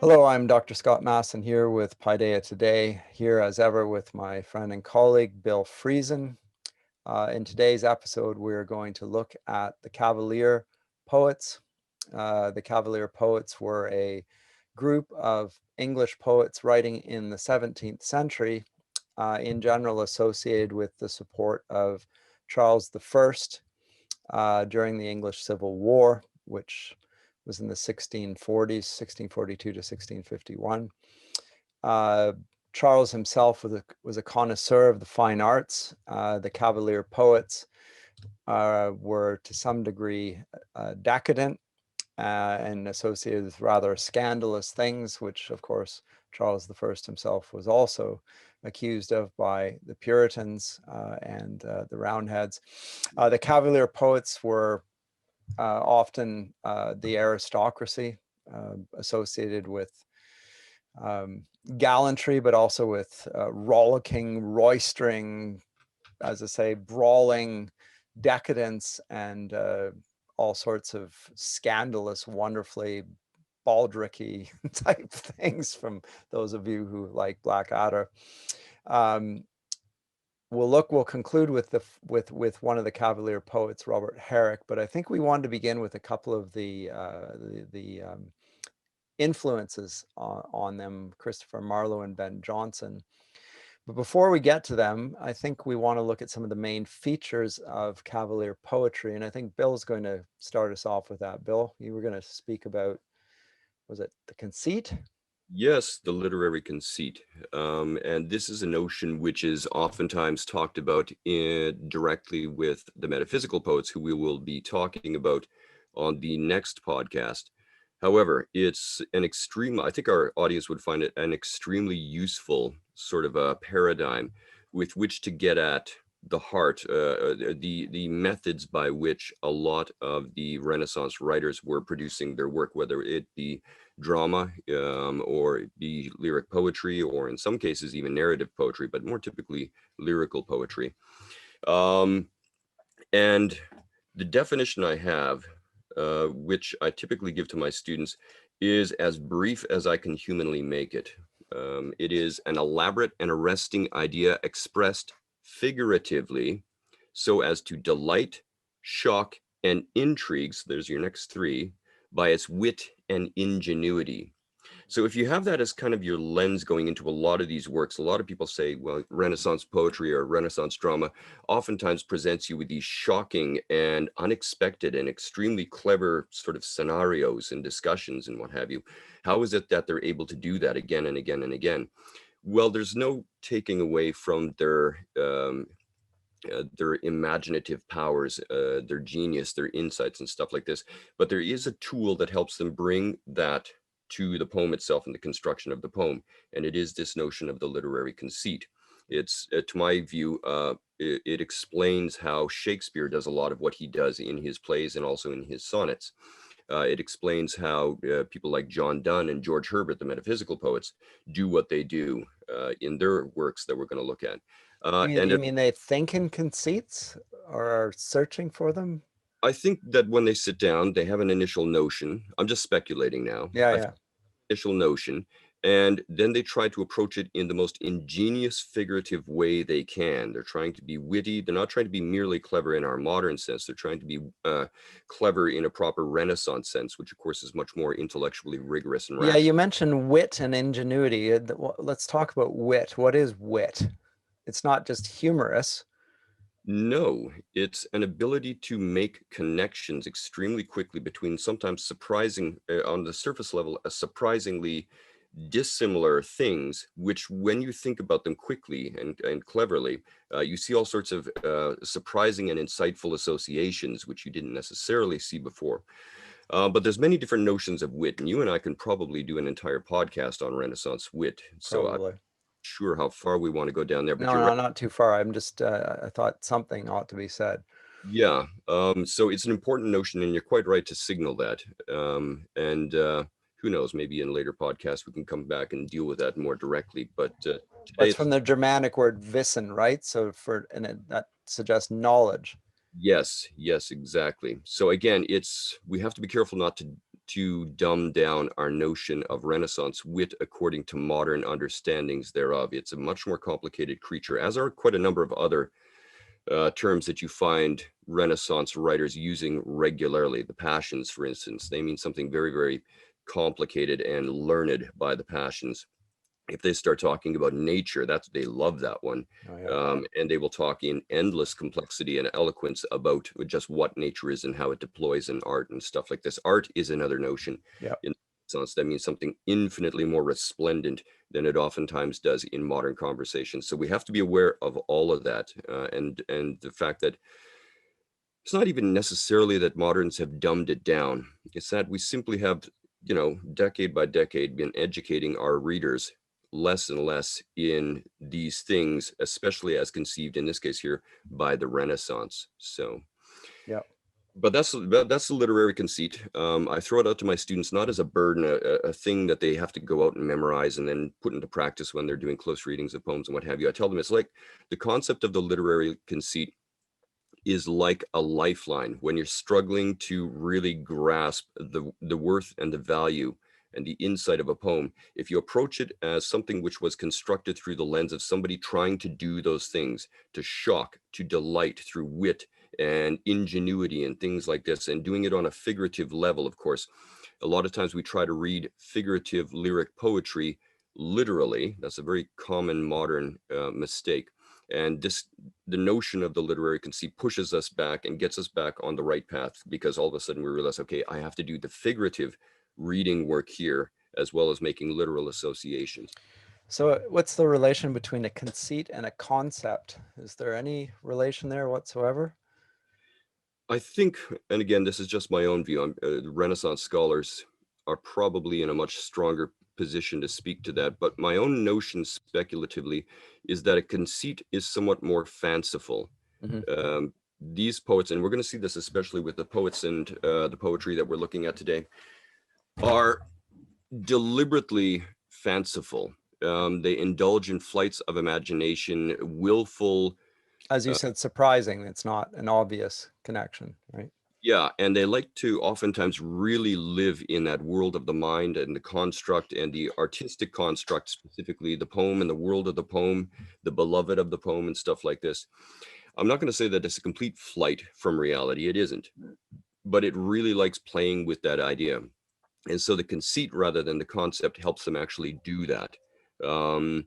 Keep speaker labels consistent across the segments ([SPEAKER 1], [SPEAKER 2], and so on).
[SPEAKER 1] Hello, I'm Dr. Scott Masson here with Paideia Today, here as ever with my friend and colleague, Bill Friesen. In today's episode, we're going to look at the Cavalier Poets. The Cavalier Poets were a group of English poets writing in the 17th century, in general associated with the support of Charles I during the English Civil War, which was in the 1640s, 1642 to 1651. Charles himself was a connoisseur of the fine arts. The Cavalier Poets were to some degree decadent and associated with rather scandalous things, which of course Charles I himself was also accused of by the Puritans and the Roundheads. The Cavalier Poets were often the aristocracy associated with gallantry, but also with rollicking, roistering, as I say, brawling, decadence, and all sorts of scandalous, wonderfully baldricky type things from those of you who like Blackadder. We'll conclude with one of the Cavalier poets, Robert Herrick, but I think we wanted to begin with a couple of the influences on them, Christopher Marlowe and Ben Jonson. But before we get to them, I think we want to look at some of the main features of Cavalier poetry, and I think Bill's going to start us off with that. Bill, you were going to speak about, was it the conceit?
[SPEAKER 2] Yes, the literary conceit. And this is a notion which is oftentimes talked about directly with the metaphysical poets, who we will be talking about on the next podcast. However, it's I think our audience would find it an extremely useful sort of a paradigm with which to get at the heart, the methods by which a lot of the Renaissance writers were producing their work, whether it be drama or be lyric poetry, or in some cases even narrative poetry, but more typically lyrical poetry. And the definition I have, which I typically give to my students, is as brief as I can humanly make it. It is an elaborate and arresting idea expressed figuratively so as to delight, shock, and intrigues, there's your next three, by its wit and ingenuity. So if you have that as kind of your lens going into a lot of these works, a lot of people say, well, Renaissance poetry or Renaissance drama oftentimes presents you with these shocking and unexpected and extremely clever sort of scenarios and discussions and what have you. How is it that they're able to do that again and again and again? Well, there's no taking away from their imaginative powers, their genius, their insights and stuff like this. But there is a tool that helps them bring that to the poem itself and the construction of the poem. And it is this notion of the literary conceit. It's, to my view, it explains how Shakespeare does a lot of what he does in his plays and also in his sonnets. It explains how people like John Donne and George Herbert, the metaphysical poets, do what they do in their works that we're going to look at.
[SPEAKER 1] You mean they think in conceits or are searching for them?
[SPEAKER 2] I think that when they sit down, they have an initial notion. I'm just speculating now.
[SPEAKER 1] Yeah.
[SPEAKER 2] Initial notion, and then they try to approach it in the most ingenious, figurative way they can. They're trying to be witty. They're not trying to be merely clever in our modern sense. They're trying to be clever in a proper Renaissance sense, which of course is much more intellectually rigorous and rational.
[SPEAKER 1] Yeah, you mentioned wit and ingenuity. Let's talk about wit. What is wit? It's not just humorous.
[SPEAKER 2] No, it's an ability to make connections extremely quickly between sometimes surprising, on the surface level, a surprisingly dissimilar things, which when you think about them quickly and cleverly, you see all sorts of surprising and insightful associations, which you didn't necessarily see before. But there's many different notions of wit, and you and I can probably do an entire podcast on Renaissance wit. So I'm
[SPEAKER 1] Probably.
[SPEAKER 2] not sure how far we want to go down there, but
[SPEAKER 1] No,
[SPEAKER 2] you're right.
[SPEAKER 1] not too far. I'm just, I thought something ought to be said.
[SPEAKER 2] Yeah, so it's an important notion, and you're quite right to signal that. And who knows, maybe in later podcasts we can come back and deal with that more directly. But today
[SPEAKER 1] It's
[SPEAKER 2] it's
[SPEAKER 1] from the Germanic word wissen, right? So that suggests knowledge.
[SPEAKER 2] yes, exactly. So again, we have to be careful not to dumb down our notion of Renaissance wit according to modern understandings thereof. It's a much more complicated creature, as are quite a number of other terms that you find Renaissance writers using regularly. The passions, for instance, they mean something very, very complicated and learned by the passions. If they start talking about nature, they love that one.
[SPEAKER 1] Oh, yeah.
[SPEAKER 2] And they will talk in endless complexity and eloquence about just what nature is and how it deploys in art and stuff like this. Art is another notion.
[SPEAKER 1] Yeah.
[SPEAKER 2] In Renaissance, that means something infinitely more resplendent than it oftentimes does in modern conversations. So we have to be aware of all of that, and the fact that it's not even necessarily that moderns have dumbed it down. It's that we simply have, decade by decade, been educating our readers less and less in these things, especially as conceived in this case here by the Renaissance. So,
[SPEAKER 1] Yeah.
[SPEAKER 2] but that's the literary conceit. I throw it out to my students not as a burden, a thing that they have to go out and memorize and then put into practice when they're doing close readings of poems and what have you. I tell them it's like the concept of the literary conceit is like a lifeline when you're struggling to really grasp the worth and the value and the insight of a poem. If you approach it as something which was constructed through the lens of somebody trying to do those things, to shock, to delight through wit and ingenuity and things like this, and doing it on a figurative level, of course. A lot of times we try to read figurative lyric poetry literally. That's a very common modern mistake. And the notion of the literary conceit pushes us back and gets us back on the right path, because all of a sudden we realize, okay, I have to do the figurative reading work here as well as making literal associations.
[SPEAKER 1] So what's the relation between a conceit and a concept? Is there any relation there whatsoever?
[SPEAKER 2] I think, and again, this is just my own view, Renaissance scholars are probably in a much stronger position to speak to that, but my own notion speculatively is that a conceit is somewhat more fanciful.
[SPEAKER 1] Mhm.
[SPEAKER 2] These poets, and we're going to see this especially with the poets and the poetry that we're looking at today, are deliberately fanciful. They indulge in flights of imagination, willful.
[SPEAKER 1] As you said, surprising. It's not an obvious connection, right?
[SPEAKER 2] Yeah, and they like to oftentimes really live in that world of the mind and the construct and the artistic construct, specifically the poem and the world of the poem, the beloved of the poem and stuff like this. I'm not going to say that it's a complete flight from reality. It isn't, but it really likes playing with that idea. And so the conceit rather than the concept helps them actually do that. Um,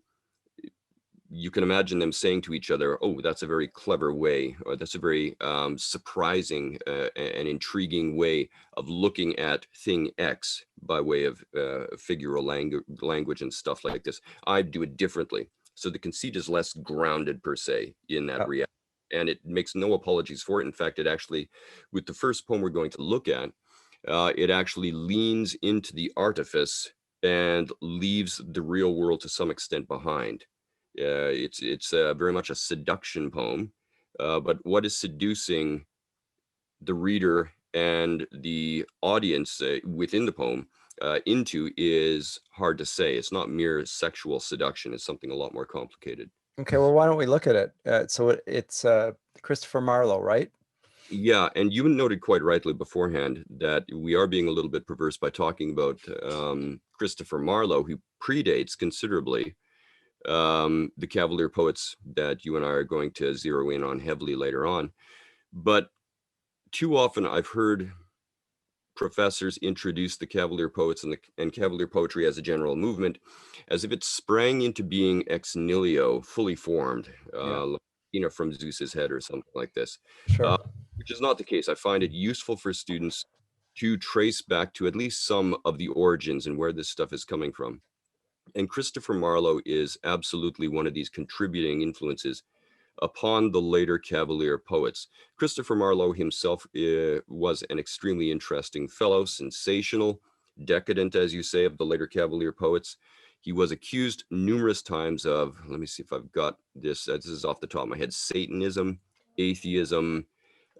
[SPEAKER 2] you can imagine them saying to each other, oh, that's a very clever way, or that's a very surprising and intriguing way of looking at thing X by way of figural language and stuff like this. I do it differently. So the conceit is less grounded per se in that
[SPEAKER 1] Yeah.
[SPEAKER 2] reality. And it makes no apologies for it. In fact, it actually, with the first poem we're going to look at, it actually leans into the artifice and leaves the real world to some extent behind. It's very much a seduction poem, but what is seducing the reader and the audience within the poem into is hard to say. It's not mere sexual seduction. It's something a lot more complicated.
[SPEAKER 1] Okay, well, why don't we look at it? It's Christopher Marlowe, right?
[SPEAKER 2] Yeah, and you noted quite rightly beforehand that we are being a little bit perverse by talking about Christopher Marlowe, who predates considerably the Cavalier Poets that you and I are going to zero in on heavily later on. But too often I've heard professors introduce the Cavalier Poets and Cavalier poetry as a general movement as if it sprang into being ex nihilo, fully formed,
[SPEAKER 1] Yeah,
[SPEAKER 2] from Zeus's head or something like this,
[SPEAKER 1] sure.
[SPEAKER 2] which is not the case. I find it useful for students to trace back to at least some of the origins and where this stuff is coming from. And Christopher Marlowe is absolutely one of these contributing influences upon the later Cavalier poets. Christopher Marlowe himself was an extremely interesting fellow, sensational, decadent, as you say, of the later Cavalier poets. He was accused numerous times of, let me see if I've got this, this is off the top of my head, Satanism, atheism,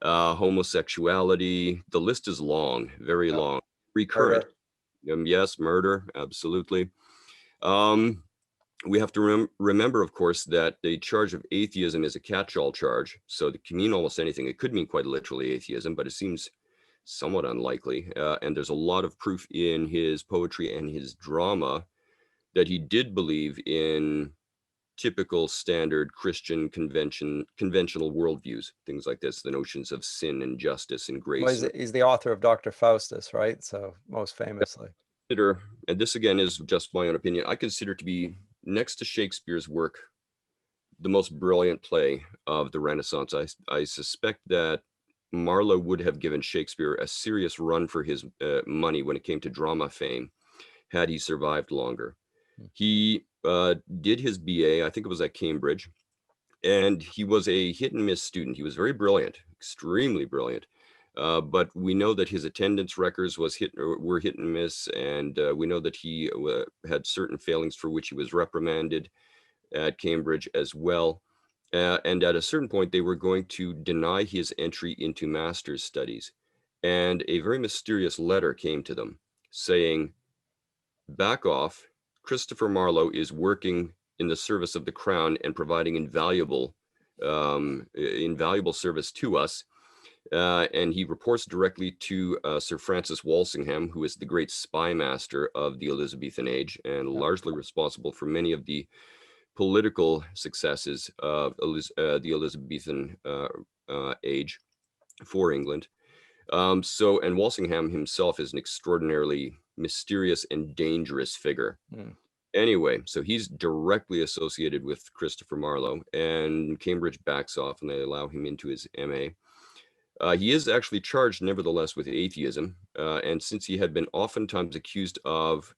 [SPEAKER 2] homosexuality. The list is long, very
[SPEAKER 1] Yeah.
[SPEAKER 2] long, recurrent.
[SPEAKER 1] Murder.
[SPEAKER 2] Yes, murder, absolutely. Um, we have to remember, of course, that the charge of atheism is a catch-all charge. So it can mean almost anything. It could mean quite literally atheism, but it seems somewhat unlikely. And there's a lot of proof in his poetry and his drama that he did believe in typical standard Christian conventional worldviews, things like this, the notions of sin and justice and
[SPEAKER 1] Well,
[SPEAKER 2] grace. And
[SPEAKER 1] he's the author of Dr. Faustus, right? So most famously.
[SPEAKER 2] consider, and this again is just my own opinion, I consider to be, next to Shakespeare's work, the most brilliant play of the Renaissance. I suspect that Marlowe would have given Shakespeare a serious run for his money when it came to drama fame had he survived longer. He did his BA, I think it was at Cambridge, and he was a hit and miss student. He was very brilliant, extremely brilliant. But we know that his attendance records were hit and miss, and we know that he had certain failings for which he was reprimanded at Cambridge as well. And at a certain point, they were going to deny his entry into master's studies. And a very mysterious letter came to them saying, "Back off. Christopher Marlowe is working in the service of the crown and providing invaluable service to us." And he reports directly to Sir Francis Walsingham, who is the great spy master of the Elizabethan age and largely responsible for many of the political successes of the Elizabethan age for England. And Walsingham himself is an extraordinarily mysterious and dangerous figure. Anyway, so he's directly associated with Christopher Marlowe, and Cambridge backs off and they allow him into his MA. He is actually charged, nevertheless, with atheism, and since he had been oftentimes accused of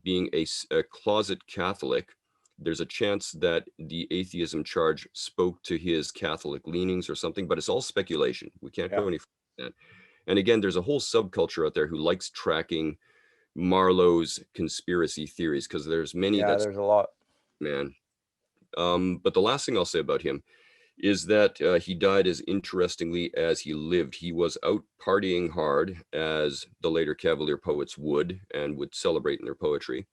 [SPEAKER 2] being a closet Catholic, there's a chance that the atheism charge spoke to his Catholic leanings or something, but it's all speculation. We can't go any further than that. And again, there's a whole subculture out there who likes tracking Marlowe's conspiracy theories, because there's many.
[SPEAKER 1] Yeah, there's a lot.
[SPEAKER 2] Man. But the last thing I'll say about him is that he died as interestingly as he lived. He was out partying hard, as the later Cavalier poets would, and would celebrate in their poetry,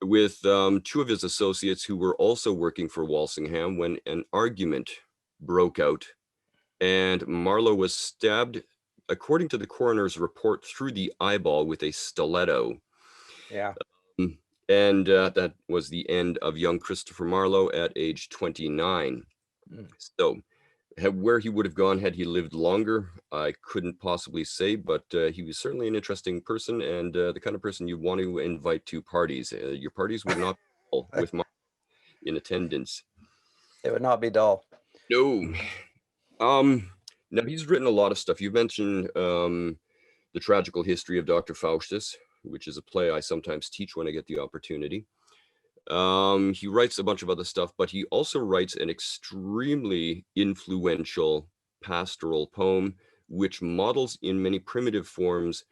[SPEAKER 2] with two of his associates who were also working for Walsingham, when an argument broke out and Marlowe was stabbed, according to the coroner's report, through the eyeball with a stiletto.
[SPEAKER 1] Yeah.
[SPEAKER 2] And that was the end of young Christopher Marlowe at age 29. So where he would have gone had he lived longer, I couldn't possibly say, but he was certainly an interesting person, and the kind of person you want to invite to parties. Your parties would not be full with Marlowe in attendance.
[SPEAKER 1] It would not be dull.
[SPEAKER 2] No. Now he's written a lot of stuff. You mentioned the Tragical History of Dr. Faustus, which is a play I sometimes teach when I get the opportunity. He writes a bunch of other stuff, but he also writes an extremely influential pastoral poem, which models in many primitive forms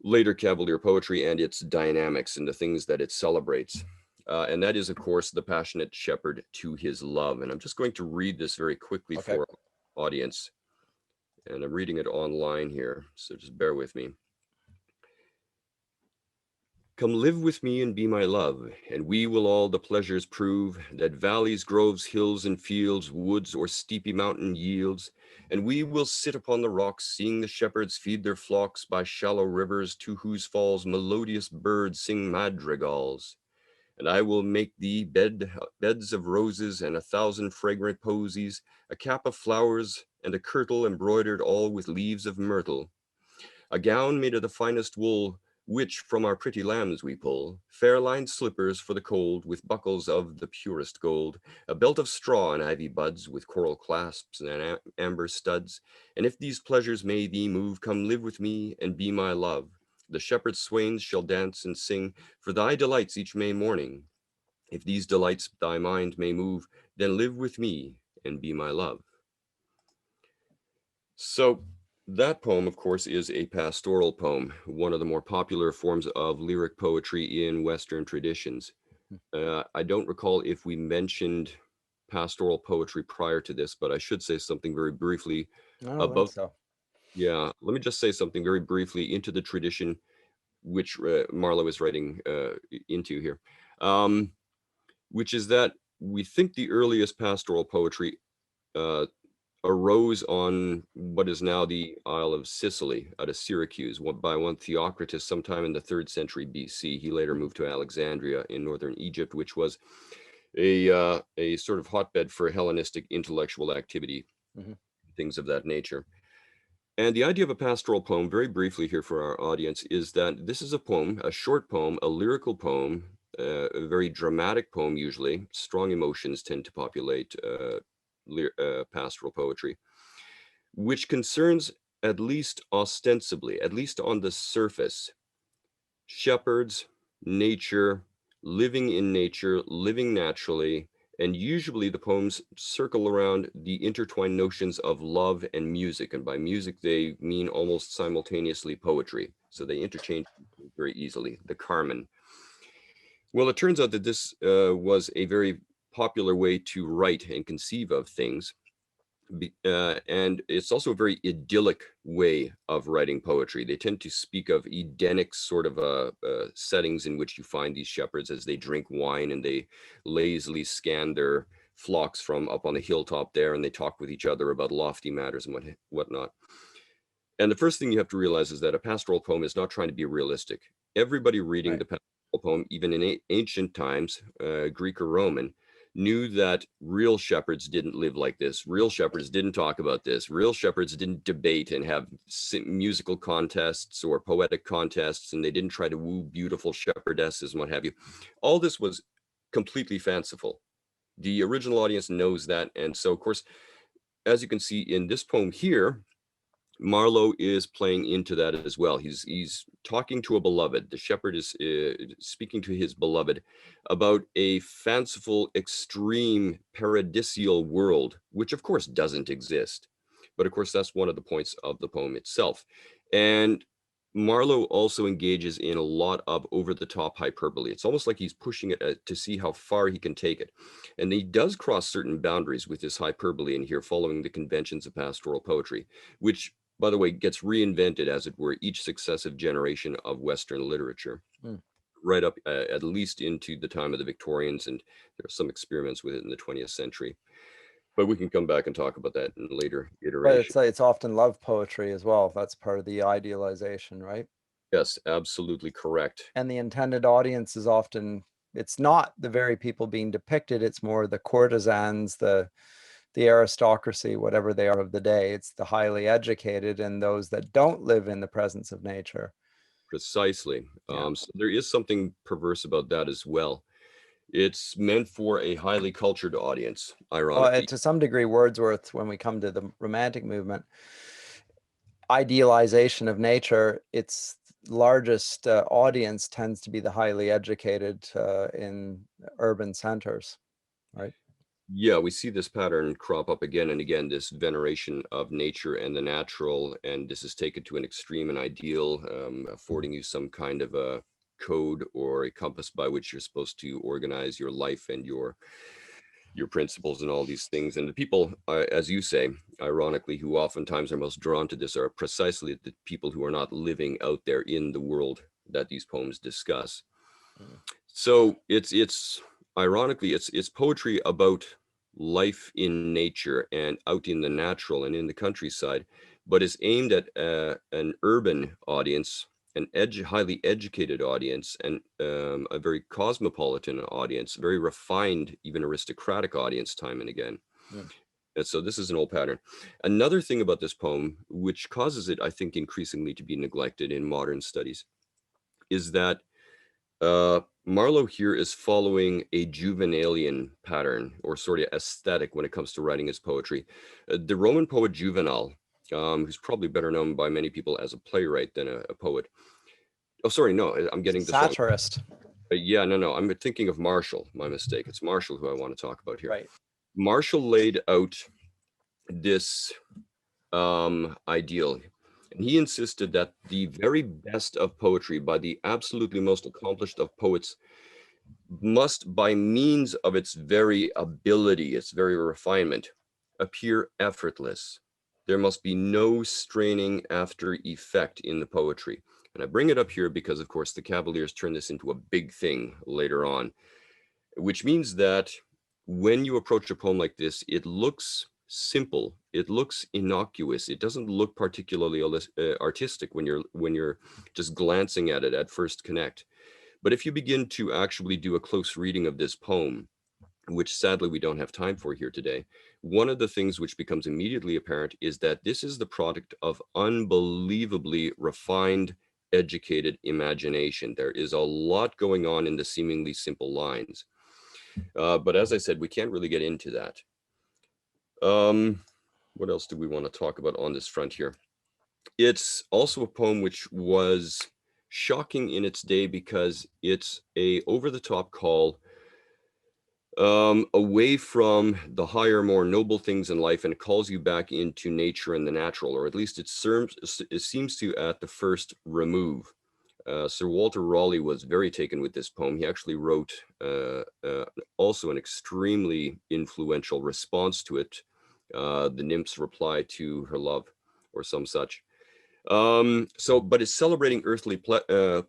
[SPEAKER 2] later Cavalier poetry and its dynamics and the things that it celebrates. And that is, of course, The Passionate Shepherd to His Love. And I'm just going to read this very quickly for our audience. And I'm reading it online here, so just bear with me. "Come live with me and be my love, and we will all the pleasures prove that valleys, groves, hills, and fields, woods, or steepy mountain yields. And we will sit upon the rocks, seeing the shepherds feed their flocks by shallow rivers, to whose falls melodious birds sing madrigals. And I will make thee beds of roses and 1,000 fragrant posies, a cap of flowers, and a kirtle embroidered all with leaves of myrtle. A gown made of the finest wool, which from our pretty lambs we pull, fair-lined slippers for the cold, with buckles of the purest gold, a belt of straw and ivy buds, with coral clasps and amber studs. And if these pleasures may thee move, come live with me and be my love. The shepherd swains shall dance and sing for thy delights each May morning. If these delights thy mind may move, then live with me and be my love." So that poem, of course, is a pastoral poem, one of the more popular forms of lyric poetry in Western traditions. I don't recall if we mentioned pastoral poetry prior to this, but I should say something very briefly
[SPEAKER 1] I don't think
[SPEAKER 2] about.
[SPEAKER 1] so.
[SPEAKER 2] Yeah, let me just say something very briefly into the tradition which Marlowe is writing into here, which is that we think the earliest pastoral poetry arose on what is now the Isle of Sicily out of Syracuse by one Theocritus sometime in the 3rd century BC. He later moved to Alexandria in northern Egypt, which was a sort of hotbed for Hellenistic intellectual activity, things of that nature. And the idea of a pastoral poem, very briefly here for our audience, is that this is a poem, a short poem, a lyrical poem, a very dramatic poem usually. Strong emotions tend to populate pastoral poetry, which concerns, at least ostensibly, at least on the surface, shepherds, nature, living in nature, living naturally, and usually the poems circle around the intertwined notions of love and music. And by music, they mean almost simultaneously poetry. So they interchange very easily, the Carmen. Well, it turns out that this was a very popular way to write and conceive of things. And it's also a very idyllic way of writing poetry. They tend to speak of Edenic sort of settings in which you find these shepherds as they drink wine and they lazily scan their flocks from up on the hilltop there, and they talk with each other about lofty matters and whatnot. And the first thing you have to realize is that a pastoral poem is not trying to be realistic. Everybody reading the pastoral poem, even in ancient times, Greek or Roman, knew that real shepherds didn't live like this. Real shepherds didn't talk about this. Real shepherds didn't debate and have musical contests or poetic contests, and they didn't try to woo beautiful shepherdesses and what have you. All this was completely fanciful. The original audience knows that. And so, of course, as you can see in this poem here, Marlowe is playing into that as well. He's talking to a beloved. The shepherd is speaking to his beloved about a fanciful, extreme, paradisial world, which of course doesn't exist. But of course, that's one of the points of the poem itself. And Marlowe also engages in a lot of over-the-top hyperbole. It's almost like he's pushing it to see how far he can take it. And he does cross certain boundaries with this hyperbole in here, following the conventions of pastoral poetry, which, by the way, gets reinvented, as it were, each successive generation of Western literature, right up at least into the time of the Victorians, and there are some experiments with it in the 20th century. But we can come back and talk about that in later iterations.
[SPEAKER 1] But it's often love poetry as well. That's part of the idealization, right?
[SPEAKER 2] Yes, absolutely correct.
[SPEAKER 1] And the intended audience is often, it's not the very people being depicted, it's more the courtesans, the aristocracy, whatever they are of the day. It's the highly educated and those that don't live in the presence of nature.
[SPEAKER 2] Precisely. So there is something perverse about that as well. It's meant for a highly cultured audience, ironically.
[SPEAKER 1] To some degree, Wordsworth, when we come to the Romantic movement, idealization of nature, its largest audience tends to be the highly educated in urban centers, right?
[SPEAKER 2] Yeah, we see this pattern crop up again and again, this veneration of nature and the natural, and this is taken to an extreme and ideal, affording you some kind of a code or a compass by which you're supposed to organize your life and your principles and all these things. And the people, as you say, ironically, who oftentimes are most drawn to this are precisely the people who are not living out there in the world that these poems discuss. So it's ironically, it's poetry about life in nature and out in the natural and in the countryside, but it's aimed at an urban audience, an highly educated audience, and a very cosmopolitan audience, very refined, even aristocratic audience, time and again. And so this is an old pattern. Another thing about this poem, which causes it, I think, increasingly to be neglected in modern studies, is that Marlowe here is following a Juvenalian pattern or sort of aesthetic when it comes to writing his poetry. The Roman poet Juvenal, who's probably better known by many people as a playwright than a poet. Oh, sorry, no, I'm getting this wrong.
[SPEAKER 1] Satirist.
[SPEAKER 2] Yeah, no, I'm thinking of Martial. My mistake. It's Martial who I want to talk about here.
[SPEAKER 1] Right.
[SPEAKER 2] Martial laid out this ideal. And he insisted that the very best of poetry by the absolutely most accomplished of poets must, by means of its very ability, its very refinement, appear effortless. There must be no straining after effect in the poetry. And I bring it up here because, of course, the Cavaliers turn this into a big thing later on, which means that when you approach a poem like this, it looks simple. it looks innocuous. It doesn't look particularly artistic when you're just glancing at it at first connect. But if you begin to actually do a close reading of this poem, which sadly we don't have time for here today, one of the things which becomes immediately apparent is that this is the product of unbelievably refined, educated imagination. There is a lot going on in the seemingly simple lines. But as I said, we can't really get into that. What else do we want to talk about on this front here? It's also a poem which was shocking in its day because it's a over-the-top call away from the higher, more noble things in life, and it calls you back into nature and the natural, or at least it seems to at the first remove. Sir Walter Raleigh was very taken with this poem. He actually wrote also an extremely influential response to it, the nymph's reply to her love, or some such. But it's celebrating earthly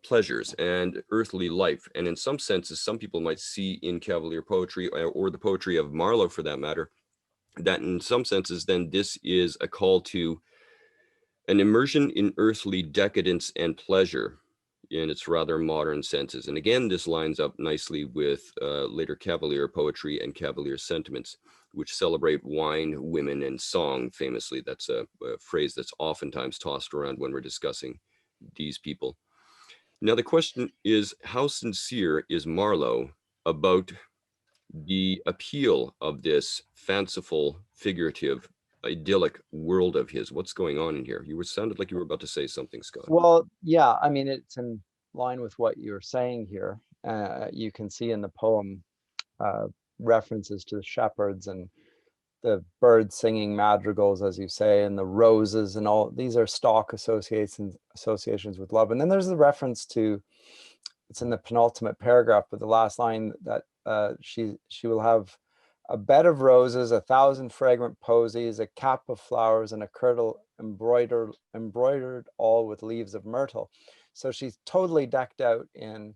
[SPEAKER 2] pleasures and earthly life. And in some senses, some people might see in Cavalier poetry, or the poetry of Marlowe for that matter, that in some senses, then this is a call to an immersion in earthly decadence and pleasure in its rather modern senses. And again, this lines up nicely with later Cavalier poetry and Cavalier sentiments, which celebrate wine, women, and song famously. That's a phrase that's oftentimes tossed around when we're discussing these people. Now, the question is, how sincere is Marlowe about the appeal of this fanciful, figurative, idyllic world of his? What's going on in here? You sounded like you were about to say something, Scott.
[SPEAKER 1] Well, yeah, I mean, it's in line with what you're saying here. You can see in the poem references to the shepherds and the birds singing madrigals, as you say, and the roses, and all these are stock associations with love. And then there's the reference to, it's in the penultimate paragraph, but the last line, that she will have a bed of roses, 1,000 fragrant posies, a cap of flowers, and a kirtle embroidered all with leaves of myrtle. So she's totally decked out in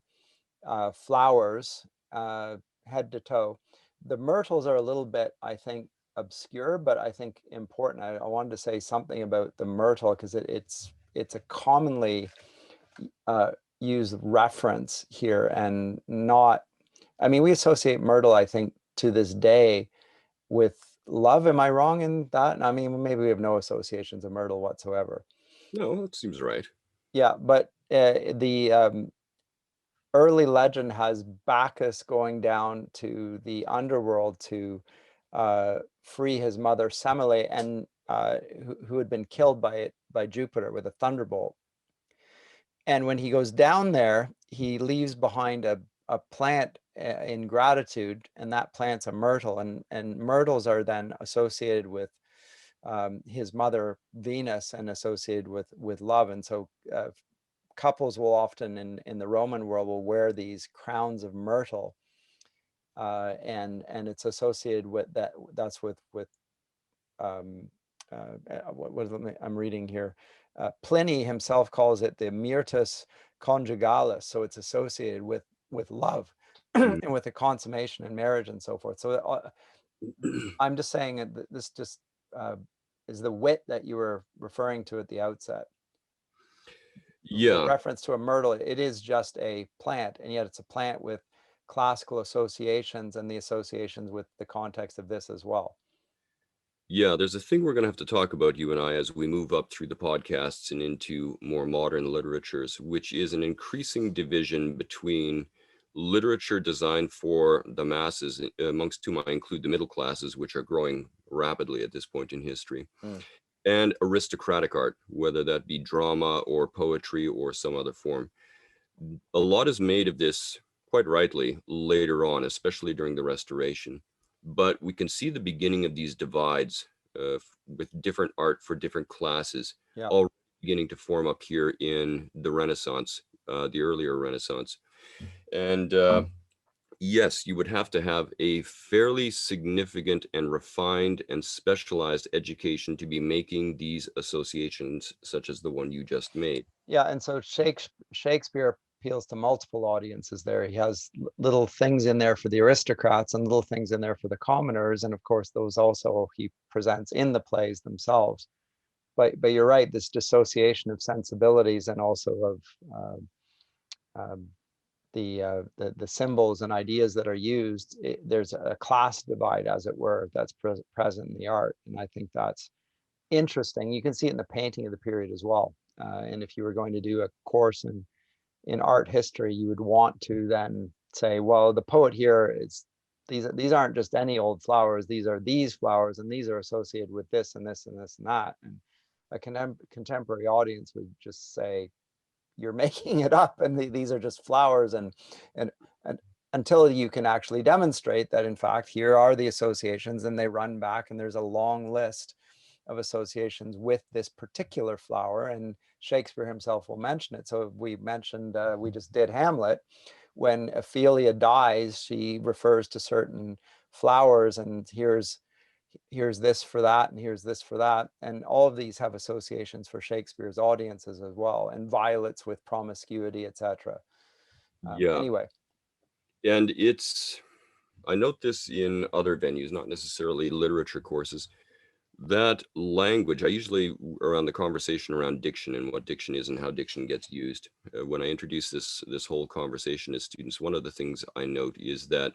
[SPEAKER 1] flowers, head to toe. The myrtles are a little bit, I think, obscure, but I think important. I wanted to say something about the myrtle because it's a commonly used reference here, and not, I mean, we associate myrtle, I think, to this day with love. Am I wrong in that? I mean, maybe we have no associations of myrtle whatsoever.
[SPEAKER 2] No, that seems right.
[SPEAKER 1] Yeah, but the early legend has Bacchus going down to the underworld to free his mother Semele, and who had been killed by Jupiter with a thunderbolt. And when he goes down there, he leaves behind a plant in gratitude, and that plant's a myrtle, and myrtles are then associated with his mother Venus and associated with love. And so couples will often in the Roman world will wear these crowns of myrtle, and it's associated with that. That's with what I'm reading here. Pliny himself calls it the myrtus conjugalis, so it's associated with love and with the consummation in marriage and so forth. So I'm just saying that this just is the wit that you were referring to at the outset. The
[SPEAKER 2] Yeah,
[SPEAKER 1] reference to a myrtle, it is just a plant, and yet it's a plant with classical associations and the associations with the context of this as well.
[SPEAKER 2] yeah, there's a thing we're going to have to talk about, you and I, as we move up through the podcasts and into more modern literatures, which is an increasing division between literature designed for the masses, amongst whom I include the middle classes, which are growing rapidly at this point in history, and aristocratic art, whether that be drama or poetry or some other form. A lot is made of this, quite rightly, later on, especially during the Restoration. But we can see the beginning of these divides with different art for different classes,
[SPEAKER 1] Yeah.
[SPEAKER 2] already beginning to form up here in the Renaissance, the earlier Renaissance. And yes, you would have to have a fairly significant and refined and specialized education to be making these associations, such as the one you just made.
[SPEAKER 1] Yeah, and so Shakespeare appeals to multiple audiences there. He has little things in there for the aristocrats and little things in there for the commoners. And of course, those also he presents in the plays themselves. But you're right, this dissociation of sensibilities and also of the symbols and ideas that are used, there's a class divide, as it were, that's present in the art. And I think that's interesting. You can see it in the painting of the period as well. And if you were going to do a course in art history, you would want to then say, well, the poet here is these aren't just any old flowers. These are these flowers, and these are associated with this and this and this and that. And a contemporary audience would just say, you're making it up, and these are just flowers, and until you can actually demonstrate that in fact here are the associations, and they run back, and there's a long list of associations with this particular flower, and Shakespeare himself will mention it. So we mentioned, we just did Hamlet. When Ophelia dies, she refers to certain flowers, and here's this for that, and here's this for that. And all of these have associations for Shakespeare's audiences as well, and violets with promiscuity, etc.
[SPEAKER 2] Yeah.
[SPEAKER 1] Anyway.
[SPEAKER 2] And I note this in other venues, not necessarily literature courses, that language, I usually, around the conversation around diction and what diction is and how diction gets used, when I introduce this whole conversation to students, one of the things I note is that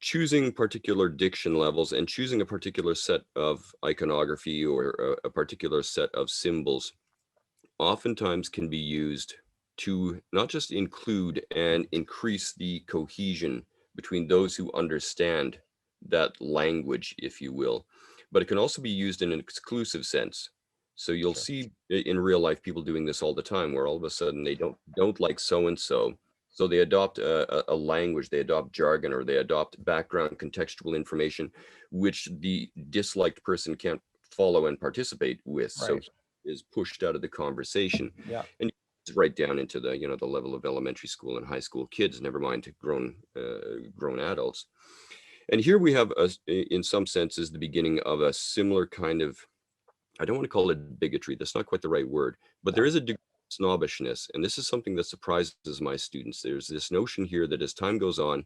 [SPEAKER 2] choosing particular diction levels and choosing a particular set of iconography or a particular set of symbols oftentimes can be used to not just include and increase the cohesion between those who understand that language, if you will, but it can also be used in an exclusive sense. So you'll
[SPEAKER 1] Sure.
[SPEAKER 2] see in real life people doing this all the time, where all of a sudden they don't like so and so, so they adopt a language, they adopt jargon, or they adopt background contextual information, which the disliked person can't follow and participate with. So
[SPEAKER 1] Right.
[SPEAKER 2] is pushed out of the conversation.
[SPEAKER 1] Yeah.
[SPEAKER 2] And it's right down into the the level of elementary school and high school kids, never mind grown adults. And here we have in some senses the beginning of a similar kind of, I don't want to call it bigotry, that's not quite the right word, but there
[SPEAKER 1] No.
[SPEAKER 2] is a degree of snobbishness, and this is something that surprises my students. There's this notion here that as time goes on,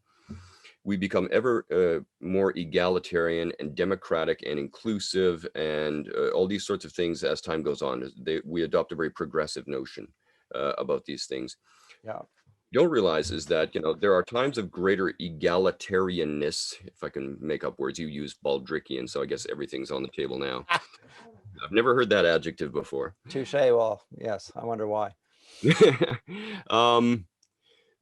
[SPEAKER 2] we become ever more egalitarian and democratic and inclusive and all these sorts of things as time goes on. We adopt a very progressive notion about these things.
[SPEAKER 1] Yeah.
[SPEAKER 2] You don't realize is that, there are times of greater egalitarianness. If I can make up words, you use Baldrickian, so I guess everything's on the table now. I've never heard that adjective before.
[SPEAKER 1] Touche. Well, yes, I wonder why.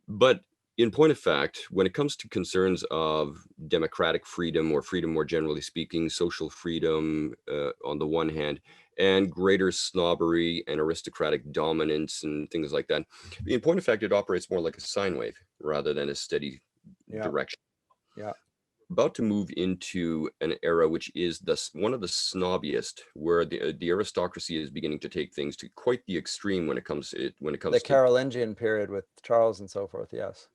[SPEAKER 2] But in point of fact, when it comes to concerns of democratic freedom or freedom more generally speaking, social freedom on the one hand, and greater snobbery and aristocratic dominance and things like that, in point of fact, it operates more like a sine wave rather than a steady
[SPEAKER 1] Yeah.
[SPEAKER 2] direction.
[SPEAKER 1] Yeah.
[SPEAKER 2] About to move into an era which is one of the snobbiest, where the aristocracy is beginning to take things to quite the extreme when it comes
[SPEAKER 1] The
[SPEAKER 2] to,
[SPEAKER 1] Carolingian period with Charles and so forth. Yes.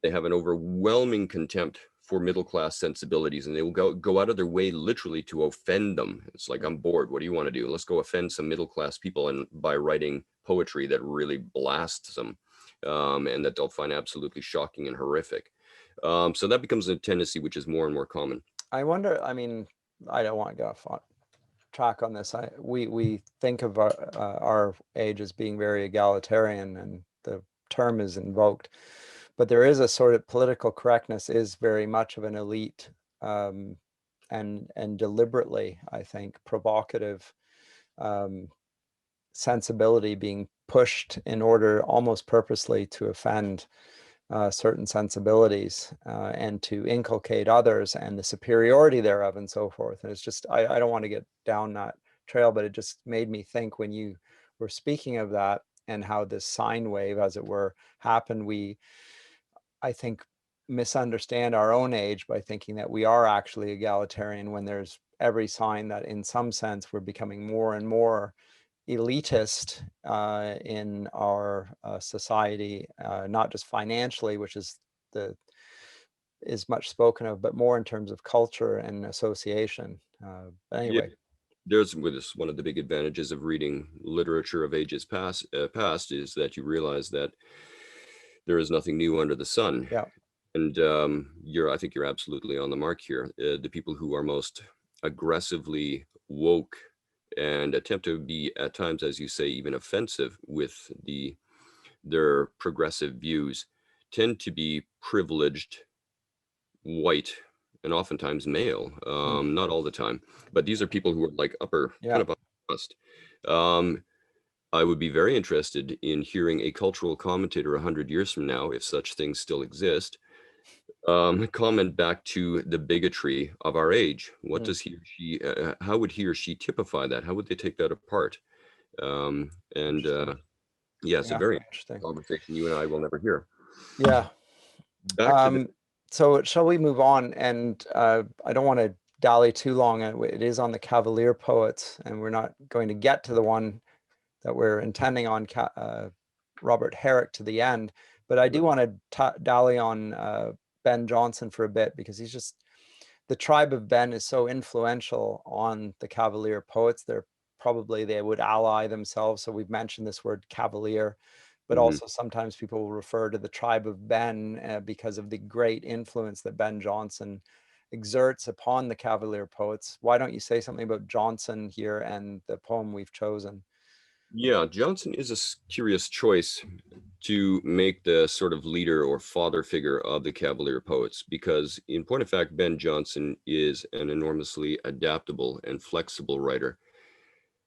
[SPEAKER 2] they have an overwhelming contempt for middle class sensibilities, and they will go out of their way literally to offend them. It's like, I'm bored, what do you want to do? Let's go offend some middle class people, and by writing poetry that really blasts them, and that they'll find absolutely shocking and horrific. So that becomes a tendency which is more and more common.
[SPEAKER 1] I wonder, I mean, I don't want to go off track on this. We think of our age as being very egalitarian, and the term is invoked, but there is a sort of political correctness is very much of an elite and deliberately, I think, provocative sensibility being pushed in order almost purposely to offend certain sensibilities and to inculcate others and the superiority thereof and so forth. And it's just, I don't want to get down that trail, but it just made me think when you were speaking of that and how this sine wave, as it were, happened, we, I think, misunderstand our own age by thinking that we are actually egalitarian when there's every sign that in some sense we're becoming more and more elitist in our society, not just financially, which is much spoken of, but more in terms of culture and association. But
[SPEAKER 2] Yeah,
[SPEAKER 1] anyway.
[SPEAKER 2] there's with this one of the big advantages of reading literature of ages past is that you realize that there is nothing new under the sun.
[SPEAKER 1] Yeah.
[SPEAKER 2] And I think you're absolutely on the mark here. The people who are most aggressively woke and attempt to be at times, as you say, even offensive with their progressive views tend to be privileged, white, and oftentimes male.
[SPEAKER 1] Mm.
[SPEAKER 2] Not all the time, but these are people who are like kind
[SPEAKER 1] Yeah.
[SPEAKER 2] of upper crust. Um, I would be very interested in hearing a cultural commentator 100 years from now, if such things still exist, comment back to the bigotry of our age. What
[SPEAKER 1] Mm.
[SPEAKER 2] does he or she, how would he or she typify that? How would they take that apart? And
[SPEAKER 1] Interesting.
[SPEAKER 2] yeah, it's a
[SPEAKER 1] Yeah.
[SPEAKER 2] very
[SPEAKER 1] Interesting.
[SPEAKER 2] conversation you and I will never hear.
[SPEAKER 1] Yeah.
[SPEAKER 2] Back to the,
[SPEAKER 1] So shall we move on? And I don't want to dally too long. It is on the Cavalier Poets, and we're not going to get to the one that we're intending on Robert Herrick to the end. But I do want to dally on Ben Jonson for a bit, because he's just, the tribe of Ben is so influential on the Cavalier Poets. They would ally themselves. So we've mentioned this word Cavalier, but
[SPEAKER 2] Mhm.
[SPEAKER 1] also sometimes people will refer to the tribe of Ben because of the great influence that Ben Jonson exerts upon the Cavalier Poets. Why don't you say something about Jonson here and the poem we've chosen?
[SPEAKER 2] Yeah, Johnson is a curious choice to make the sort of leader or father figure of the Cavalier Poets, because in point of fact, Ben Jonson is an enormously adaptable and flexible writer.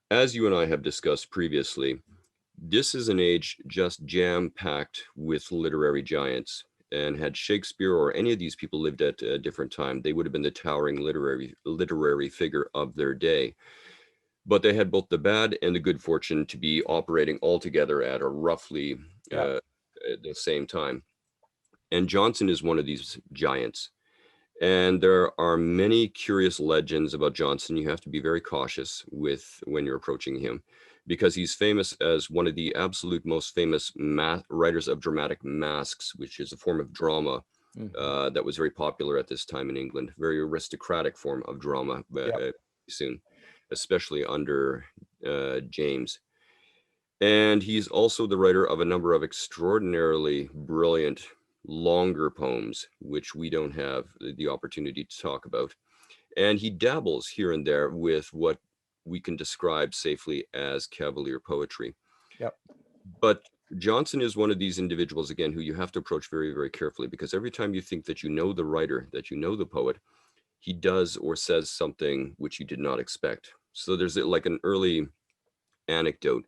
[SPEAKER 2] As you and I have discussed previously, this is an age just jam-packed with literary giants. And had Shakespeare or any of these people lived at a different time, they would have been the towering literary figure of their day. But they had both the bad and the good fortune to be operating all together at a roughly
[SPEAKER 1] Yeah.
[SPEAKER 2] at the same time. And Johnson is one of these giants. And there are many curious legends about Johnson. You have to be very cautious with when you're approaching him, because he's famous as one of the absolute most famous writers of dramatic masks, which is a form of drama
[SPEAKER 1] Mm-hmm.
[SPEAKER 2] that was very popular at this time in England. Very aristocratic form of drama
[SPEAKER 1] Yeah.
[SPEAKER 2] soon, especially under James. And he's also the writer of a number of extraordinarily brilliant longer poems, which we don't have the opportunity to talk about. And he dabbles here and there with what we can describe safely as Cavalier poetry.
[SPEAKER 1] Yep.
[SPEAKER 2] But Johnson is one of these individuals, again, who you have to approach very, very carefully, because every time you think that you know the writer, that you know the poet, he does or says something which you did not expect. So there's like an early anecdote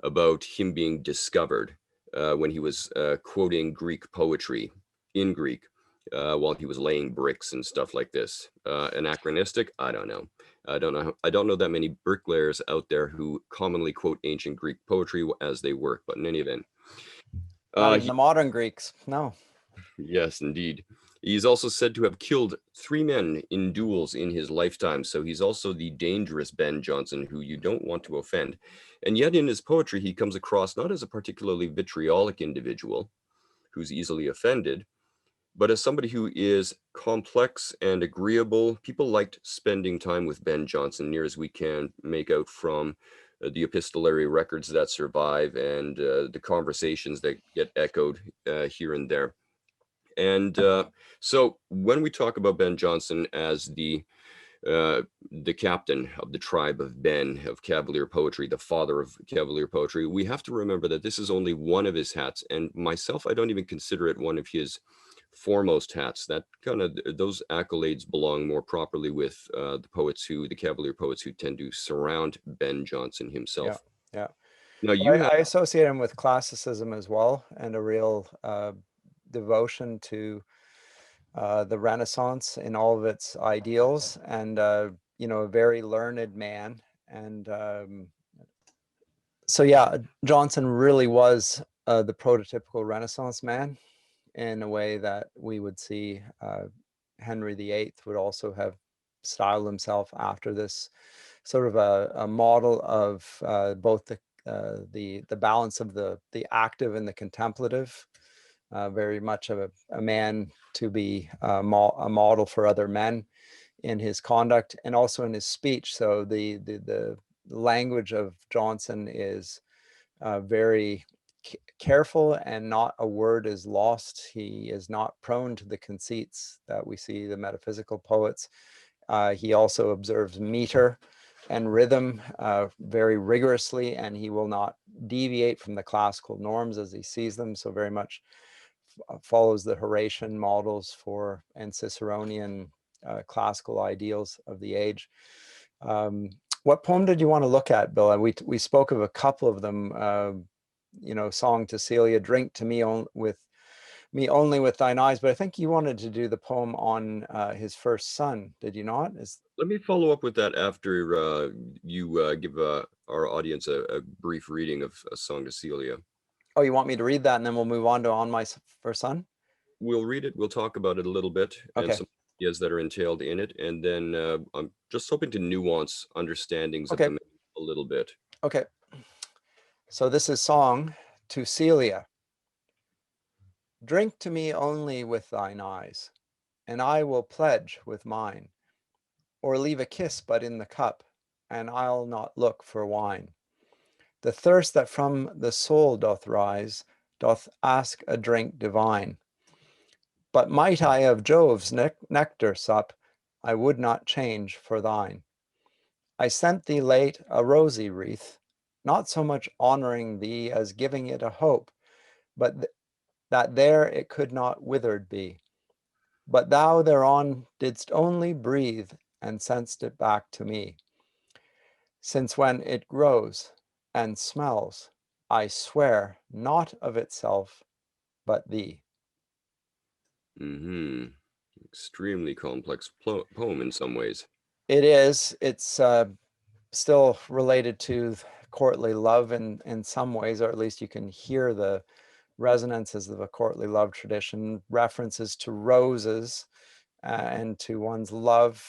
[SPEAKER 2] about him being discovered when he was quoting Greek poetry in Greek while he was laying bricks and stuff like this. Anachronistic? I don't know. I don't know. I don't know that many bricklayers out there who commonly quote ancient Greek poetry as they work. But in any event,
[SPEAKER 1] Not even
[SPEAKER 2] he,
[SPEAKER 1] the modern Greeks. No.
[SPEAKER 2] yes, indeed. He's also said to have killed 3 men in duels in his lifetime. So he's also the dangerous Ben Jonson, who you don't want to offend. And yet in his poetry, he comes across not as a particularly vitriolic individual who's easily offended, but as somebody who is complex and agreeable. People liked spending time with Ben Jonson, near as we can make out from the epistolary records that survive and the conversations that get echoed here and there. And so when we talk about Ben Jonson as the captain of the tribe of Ben of Cavalier poetry, the father of Cavalier poetry, we have to remember that this is only one of his hats. And myself, I don't even consider it one of his foremost hats. That kind of those accolades belong more properly with the Cavalier poets who tend to surround Ben Jonson
[SPEAKER 1] Yeah.
[SPEAKER 2] himself.
[SPEAKER 1] Yeah.
[SPEAKER 2] Now
[SPEAKER 1] But
[SPEAKER 2] you have,
[SPEAKER 1] I associate him with classicism as well, and a real devotion to the Renaissance in all of its ideals, and a very learned man. And so, yeah, Johnson really was the prototypical Renaissance man, in a way that we would see Henry VIII would also have styled himself after this sort of a model of both the balance of the active and the contemplative. Very much of a man to be a model for other men. in his conduct and also in his speech. So the language of Johnson is very careful, and not a word is lost. He is not prone to the conceits that we see the metaphysical poets. He also observes meter and rhythm very rigorously, and he will not deviate from the classical norms as he sees them. So very much follows the Horatian models for and Ciceronian classical ideals of the age. What poem did you want to look at, Bill? We spoke of a couple of them. Song to Celia, Drink to me with me only with thine eyes. But I think you wanted to do the poem on his first son, did you not?
[SPEAKER 2] Let me follow up with that after you give our audience a brief reading of A Song to Celia.
[SPEAKER 1] Oh, you want me to read that and then we'll move on to On My First Son?
[SPEAKER 2] We'll read it. We'll talk about it a little bit and
[SPEAKER 1] Okay.
[SPEAKER 2] some ideas that are entailed in it. And then I'm just hoping to nuance understandings of
[SPEAKER 1] Okay.
[SPEAKER 2] them a little bit.
[SPEAKER 1] Okay. So this is Song to Celia. Drink to me only with thine eyes, and I will pledge with mine, or leave a kiss but in the cup, and I'll not look for wine. The thirst that from the soul doth rise, doth ask a drink divine. But might I of Jove's nectar sup, I would not change for thine. I sent thee late a rosy wreath, not so much honoring thee as giving it a hope, but that there it could not withered be. But thou thereon didst only breathe, and sent'st it back to me. Since when it grows and smells, I swear not of itself, but thee.
[SPEAKER 2] Mm-hmm. Extremely complex poem in some ways.
[SPEAKER 1] It is. It's still related to courtly love in some ways, or at least you can hear the resonances of a courtly love tradition, references to roses and to one's love,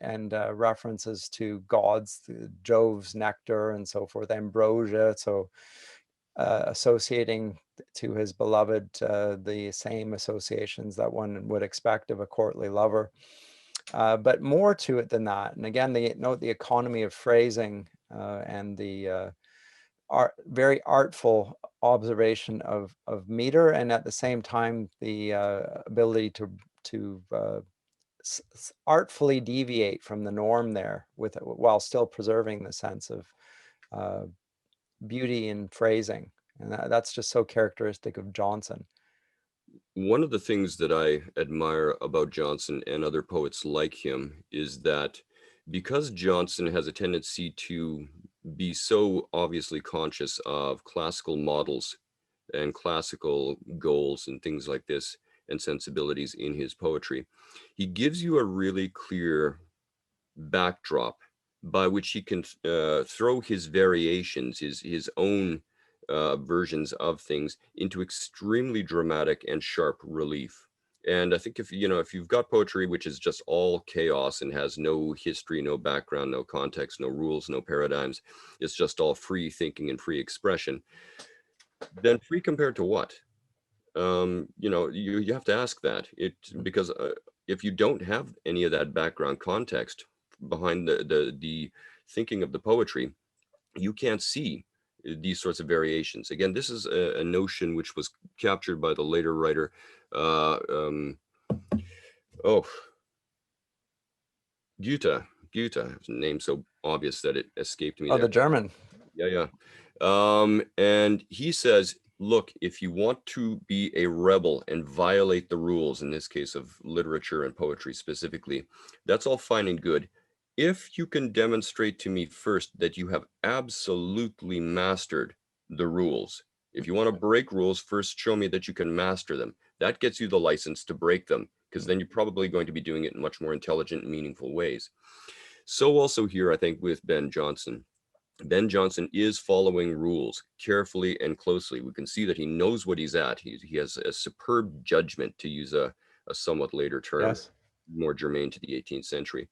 [SPEAKER 1] and references to gods, Jove's nectar and so forth, ambrosia. So associating to his beloved the same associations that one would expect of a courtly lover. But more to it than that. And again, note the economy of phrasing and the very artful observation of meter, and at the same time the ability to artfully deviate from the norm there while still preserving the sense of uh, beauty in phrasing. And that's just so characteristic of Johnson.
[SPEAKER 2] One of the things that I admire about Johnson and other poets like him is that because Johnson has a tendency to be so obviously conscious of classical models and classical goals and things like this and sensibilities in his poetry, he gives you a really clear backdrop by which he can throw his variations, his own versions of things into extremely dramatic and sharp relief. And I think if you've got poetry which is just all chaos and has no history, no background, no context, no rules, no paradigms, it's just all free thinking and free expression, then free compared to what? You have to ask that because if you don't have any of that background context behind the thinking of the poetry, you can't see these sorts of variations. Again, this is a notion which was captured by the later writer. Uh, um, oh, Goethe. Goethe, name so obvious that it escaped me
[SPEAKER 1] Oh,
[SPEAKER 2] there.
[SPEAKER 1] the German.
[SPEAKER 2] Yeah. And he says, look, if you want to be a rebel and violate the rules, in this case of literature and poetry specifically, that's all fine and good. If you can demonstrate to me first that you have absolutely mastered the rules, if you want to break rules, first show me that you can master them. That gets you the license to break them, because then you're probably going to be doing it in much more intelligent and meaningful ways. So also here, I think, with Ben Jonson. Ben Jonson is following rules carefully and closely. We can see that he knows what he's at. He has a superb judgment, to use a somewhat later term,
[SPEAKER 1] Yes.
[SPEAKER 2] more germane to the 18th century.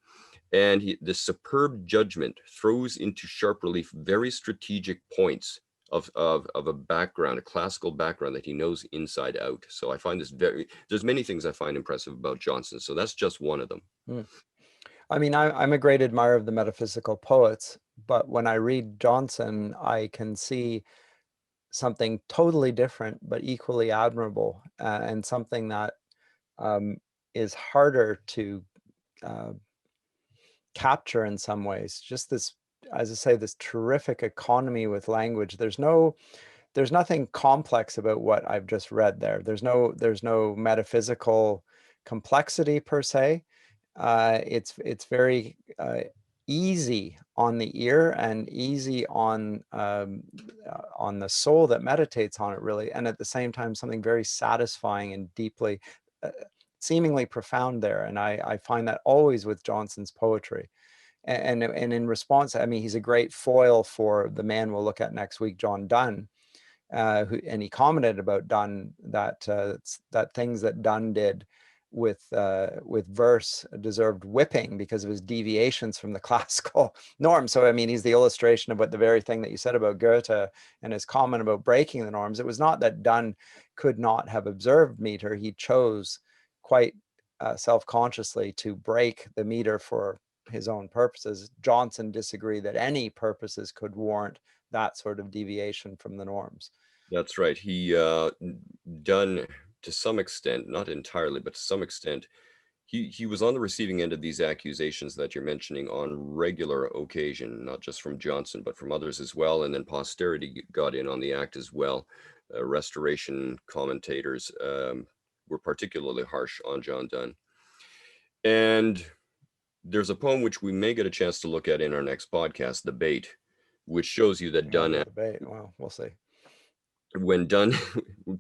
[SPEAKER 2] And this superb judgment throws into sharp relief very strategic points of a background, a classical background that he knows inside out. So I find this there's many things I find impressive about Johnson. So that's just one of them.
[SPEAKER 1] Hmm. I mean, I'm a great admirer of the metaphysical poets, but when I read Johnson, I can see something totally different, but equally admirable, and something that um, is harder to uh, capture in some ways. Just this, as I say, this terrific economy with language. There's nothing complex about what I've just read there. There's no metaphysical complexity per se. It's very easy on the ear and easy on the soul that meditates on it, really, and at the same time something very satisfying and deeply uh, seemingly profound there. And I find that always with Johnson's poetry. And in response, I mean, he's a great foil for the man we'll look at next week, John Donne, and he commented about Dunn that things that Dunn did with verse deserved whipping because of his deviations from the classical norm. So I mean, he's the illustration of what the very thing that you said about Goethe and his comment about breaking the norms. It was not that Dunn could not have observed meter; he chose quite self-consciously to break the meter for his own purposes. Johnson disagreed that any purposes could warrant that sort of deviation from the norms.
[SPEAKER 2] That's right. He done to some extent, not entirely, but to some extent, he was on the receiving end of these accusations that you're mentioning on regular occasion, not just from Johnson, but from others as well. And then posterity got in on the act as well. Restoration commentators were particularly harsh on John Donne. And there's a poem which we may get a chance to look at in our next podcast, The Bait, which shows you that
[SPEAKER 1] Oh,
[SPEAKER 2] Donne,
[SPEAKER 1] the debate. Well, we'll see.
[SPEAKER 2] when Donne,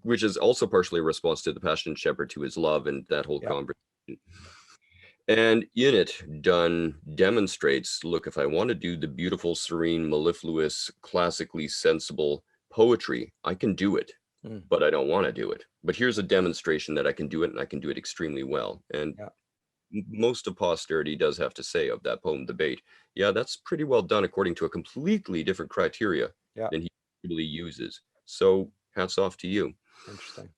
[SPEAKER 2] which is also partially a response to the passionate shepherd to his love and that whole
[SPEAKER 1] Yeah.
[SPEAKER 2] conversation. And in it, Donne demonstrates, look, if I want to do the beautiful, serene, mellifluous, classically sensible poetry, I can do it,
[SPEAKER 1] Mm,
[SPEAKER 2] but I don't want to do it. But here's a demonstration that I can do it, and I can do it extremely well. And
[SPEAKER 1] yeah.
[SPEAKER 2] most of posterity does have to say of that poem, Debate, yeah, that's pretty well done according to a completely different criteria
[SPEAKER 1] Yeah.
[SPEAKER 2] than he usually uses. So hats off to you.
[SPEAKER 1] Interesting.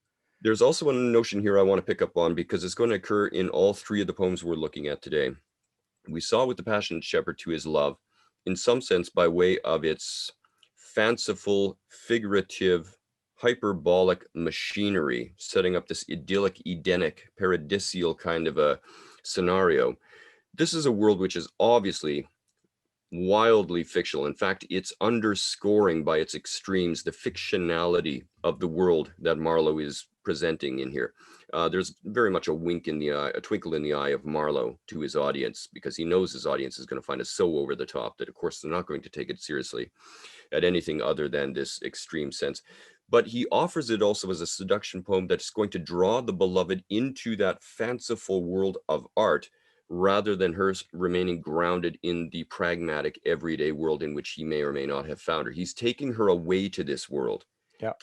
[SPEAKER 2] There's also a notion here I want to pick up on because it's going to occur in all three of the poems we're looking at today. We saw with the passionate shepherd to his love, in some sense, by way of its fanciful, figurative, hyperbolic machinery, setting up this idyllic, Edenic, paradisial kind of a scenario. This is a world which is obviously wildly fictional. In fact, it's underscoring by its extremes the fictionality of the world that Marlowe is presenting in here. There's very much a wink in the eye, a twinkle in the eye of Marlowe to his audience, because he knows his audience is going to find it so over the top that, of course, they're not going to take it seriously at anything other than this extreme sense. But he offers it also as a seduction poem that's going to draw the beloved into that fanciful world of art, rather than her remaining grounded in the pragmatic everyday world in which he may or may not have found her. He's taking her away to this world,
[SPEAKER 1] Yeah.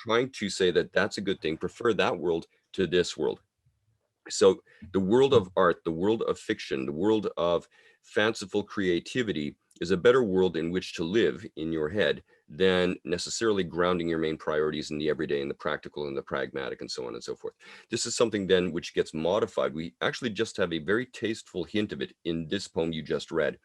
[SPEAKER 2] trying to say that that's a good thing, prefer that world to this world. So the world of art, the world of fiction, the world of fanciful creativity is a better world in which to live in your head than necessarily grounding your main priorities in the everyday and the practical and the pragmatic and so on and so forth. This is something then which gets modified. We actually just have a very tasteful hint of it in this poem you just read.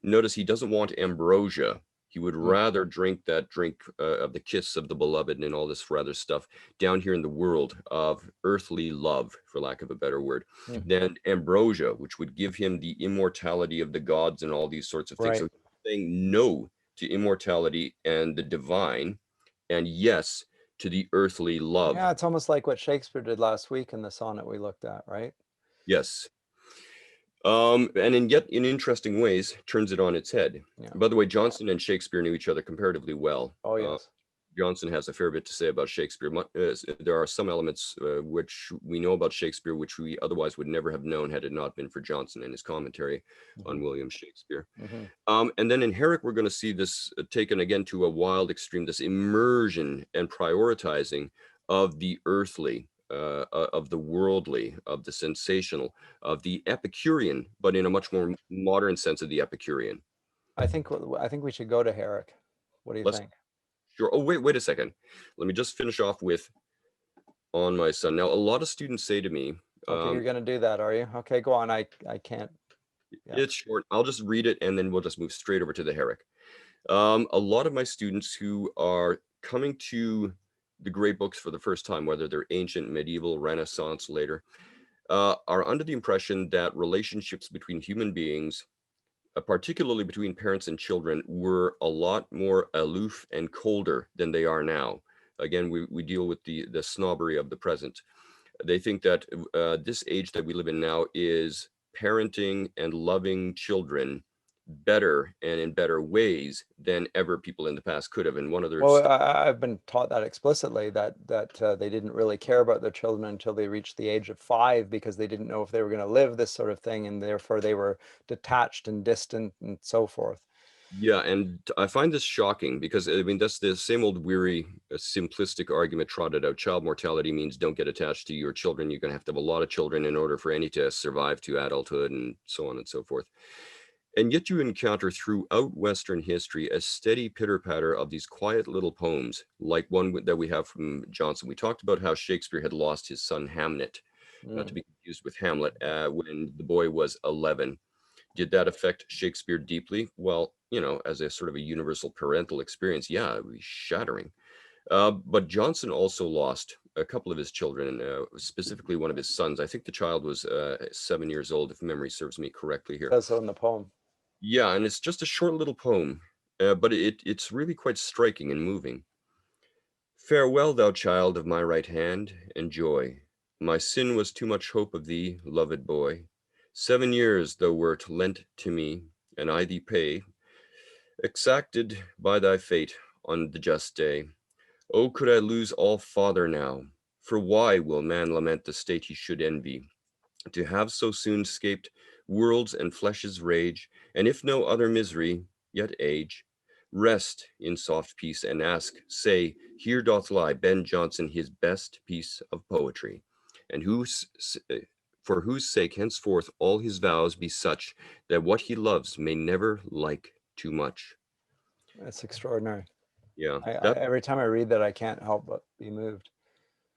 [SPEAKER 2] Notice he doesn't want ambrosia. He would
[SPEAKER 1] Mm,
[SPEAKER 2] rather drink that drink of the kiss of the beloved and all this rather stuff down here in the world of earthly love, for lack of a better word,
[SPEAKER 1] mm.
[SPEAKER 2] than ambrosia, which would give him the immortality of the gods and all these sorts of things.
[SPEAKER 1] Right.
[SPEAKER 2] So he's saying no to immortality and the divine, and yes to the earthly love.
[SPEAKER 1] Yeah, it's almost like what Shakespeare did last week in the sonnet we looked at, right?
[SPEAKER 2] Yes. And in yet in interesting ways, turns it on its head.
[SPEAKER 1] Yeah.
[SPEAKER 2] By the way, Johnson and Shakespeare knew each other comparatively well.
[SPEAKER 1] Oh, yes.
[SPEAKER 2] Johnson has a fair bit to say about Shakespeare. There are some elements which we know about Shakespeare, which we otherwise would never have known had it not been for Johnson and his commentary on
[SPEAKER 1] Hmm.
[SPEAKER 2] William Shakespeare.
[SPEAKER 1] Hmm.
[SPEAKER 2] And then in Herrick, we're going to see this taken again to a wild extreme, this immersion and prioritizing of the earthly, of the worldly, of the sensational, of the Epicurean, but in a much more modern sense of the Epicurean.
[SPEAKER 1] I think we should go to Herrick. What do you
[SPEAKER 2] Let's
[SPEAKER 1] think?
[SPEAKER 2] Sure. Oh, wait a second. Let me just finish off with On My Son. Now, a lot of students say to me,
[SPEAKER 1] Okay, you're going to do that, are you? Okay, go on. I can't. Yeah.
[SPEAKER 2] it's short. I'll just read it and then we'll just move straight over to the Herrick. A lot of my students who are coming to the great books for the first time, whether they're ancient, medieval, Renaissance, later, are under the impression that relationships between human beings, particularly between parents and children, were a lot more aloof and colder than they are now. Again, we deal with the snobbery of the present. They think that this age that we live in now is parenting and loving children better and in better ways than ever people in the past could have. And one of their
[SPEAKER 1] Well, I've been taught that explicitly, that they didn't really care about their children until they reached the age of 5, because they didn't know if they were going to live this sort of thing, and therefore they were detached and distant and so forth.
[SPEAKER 2] Yeah, and I find this shocking because I mean that's the same old weary, simplistic argument trotted out. Child mortality means don't get attached to your children. You're going to have a lot of children in order for any to survive to adulthood, and so on and so forth. And yet you encounter throughout Western history a steady pitter-patter of these quiet little poems, like one that we have from Johnson. We talked about how Shakespeare had lost his son Hamnet, not to
[SPEAKER 1] Mm.
[SPEAKER 2] be confused with Hamlet, when the boy was 11. Did that affect Shakespeare deeply? Well, as a sort of a universal parental experience, yeah, it was shattering. But Johnson also lost a couple of his children, specifically one of his sons. I think the child was 7 years old, if memory serves me correctly here.
[SPEAKER 1] Says so in the poem.
[SPEAKER 2] Yeah, and it's just a short little poem, but it's really quite striking and moving. Farewell, thou child of my right hand, and joy. My sin was too much hope of thee, loved boy. 7 years thou wert lent to me, and I thee pay, exacted by thy fate on the just day. Oh, could I lose all father now! For why will man lament the state he should envy? To have so soon scaped worlds and flesh's rage, and if no other misery, yet age. Rest in soft peace and ask, say, here doth lie Ben Jonson his best piece of poetry, and for whose sake henceforth all his vows be such that what he loves may never like too much.
[SPEAKER 1] It's extraordinary.
[SPEAKER 2] Yeah,
[SPEAKER 1] Every time I read that, I can't help but be moved.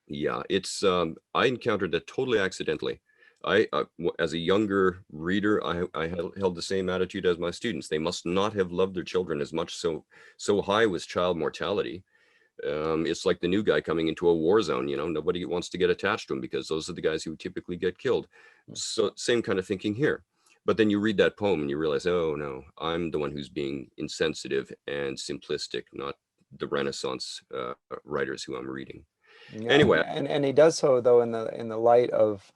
[SPEAKER 2] yeah, it's I encountered that totally accidentally. As a younger reader, I held the same attitude as my students. They must not have loved their children as much. So high was child mortality. It's like the new guy coming into a war zone. Nobody wants to get attached to him because those are the guys who typically get killed.
[SPEAKER 1] Mm.
[SPEAKER 2] So same kind of thinking here. But then you read that poem and you realize, oh no, I'm the one who's being insensitive and simplistic, not the Renaissance writers who I'm reading.
[SPEAKER 1] Yeah,
[SPEAKER 2] Anyway,
[SPEAKER 1] and he does so though in the light of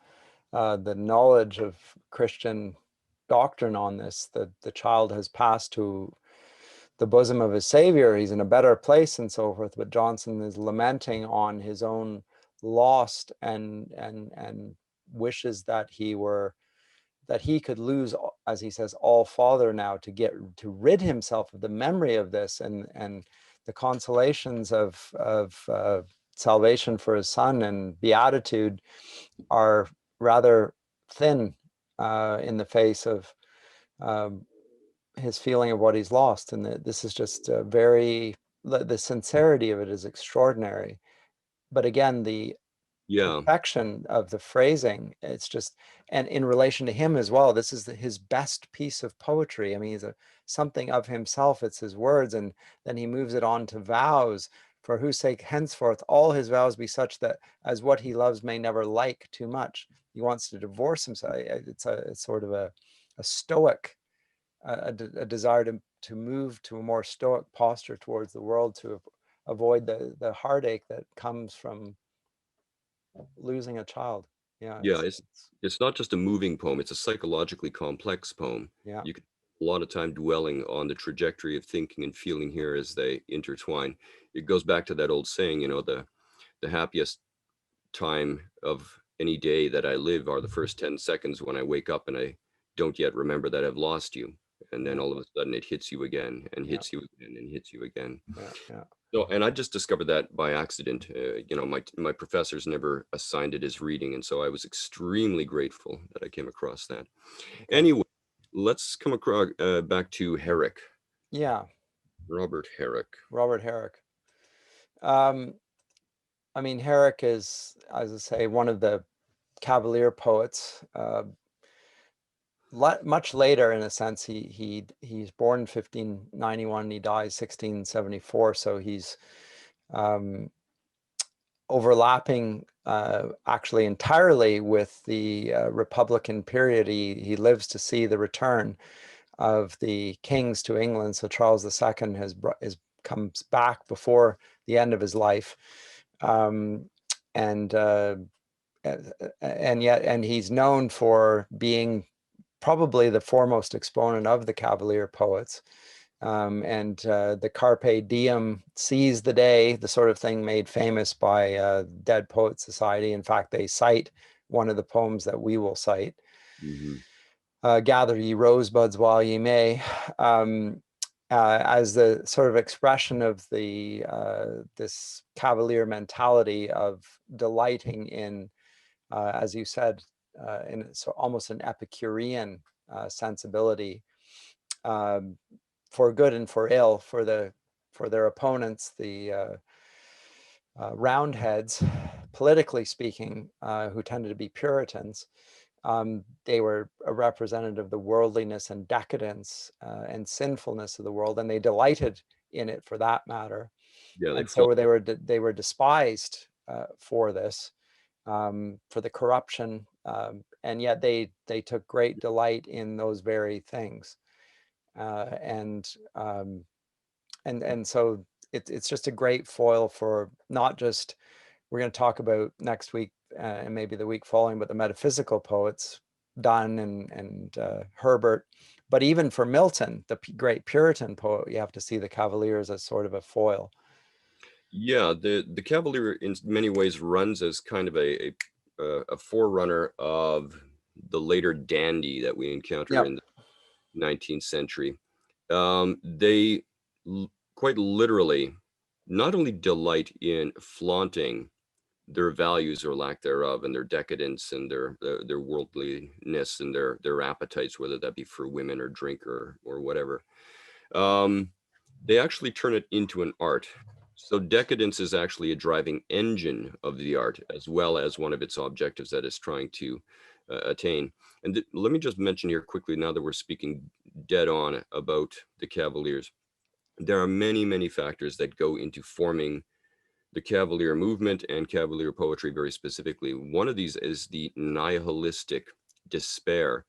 [SPEAKER 1] the knowledge of Christian doctrine on this, that the child has passed to the bosom of his Savior. He's in a better place and so forth. But Johnson is lamenting on his own lost, and wishes that he could lose, as he says, all father now, to rid himself of the memory of this, and the consolations of salvation for his son and beatitude are rather thin in the face of um, his feeling of what he's lost. And this is just the sincerity of it is extraordinary. But again, the
[SPEAKER 2] yeah,
[SPEAKER 1] perfection of the phrasing, it's just, and in relation to him as well, this is his best piece of poetry. I mean, he's something of himself, it's his words, and then he moves it on to vows, for whose sake henceforth all his vows be such that as what he loves may never like too much. He wants to divorce himself. It's sort of a stoic, a desire to move to a more stoic posture towards the world, to avoid the heartache that comes from losing a child. Yeah,
[SPEAKER 2] yeah. It's not just a moving poem, it's a psychologically complex poem.
[SPEAKER 1] yeah,
[SPEAKER 2] You can a lot of time dwelling on the trajectory of thinking and feeling here as they intertwine. It goes back to that old saying, the happiest time of any day that I live are the first 10 seconds when I wake up and I don't yet remember that I've lost you. And then
[SPEAKER 1] yeah,
[SPEAKER 2] all of a sudden it hits you again and
[SPEAKER 1] yeah,
[SPEAKER 2] hits you again and hits you again.
[SPEAKER 1] yeah, yeah.
[SPEAKER 2] So, and I just discovered that by accident. My professors never assigned it as reading, and so I was extremely grateful that I came across that.
[SPEAKER 1] Okay.
[SPEAKER 2] Anyway, let's come across back to Herrick,
[SPEAKER 1] Yeah,
[SPEAKER 2] Robert Herrick.
[SPEAKER 1] Robert Herrick. I mean, Herrick is, as I say, one of the Cavalier poets. Much later, in a sense, he's born in 1591. He dies 1674. So he's um, overlapping actually entirely with the Republican period. He lives to see the return of the kings to England. So Charles II comes back before the end of his life, and he's known for being probably the foremost exponent of the Cavalier poets. The Carpe Diem, seize the day, the sort of thing made famous by Dead Poets Society. In fact, they cite one of the poems that we will cite.
[SPEAKER 2] Mhm.
[SPEAKER 1] Gather ye rosebuds while ye may, as the sort of expression of the this Cavalier mentality of delighting in, as you said, in so almost an Epicurean sensibility, for good and for ill, for their opponents, the Roundheads, politically speaking, who tended to be Puritans. They were a representative of the worldliness and decadence and sinfulness of the world, and they delighted in it for that matter.
[SPEAKER 2] Yeah, they
[SPEAKER 1] And
[SPEAKER 2] fly.
[SPEAKER 1] so they were despised for this, for the corruption, and yet they took great delight in those very things. Uh, and um, and so it's just a great foil for not just, we're going to talk about next week and maybe the week following, but the metaphysical poets, Dunn and Herbert, but even for Milton, the great Puritan poet, you have to see the Cavaliers as sort of a foil.
[SPEAKER 2] Yeah, the Cavalier in many ways runs as kind of a forerunner of the later dandy that we encounter
[SPEAKER 1] Yeah,
[SPEAKER 2] in the 19th century. They quite literally not only delight in flaunting their values or lack thereof, and their decadence and their worldliness and their appetites, whether that be for women or drink or whatever. Um, they actually turn it into an art. So decadence is actually a driving engine of the art, as well as one of its objectives that it's trying to attain. And let me just mention here quickly, now that we're speaking dead on about the Cavaliers, there are many, many factors that go into forming the Cavalier movement and Cavalier poetry very specifically. One of these is the nihilistic despair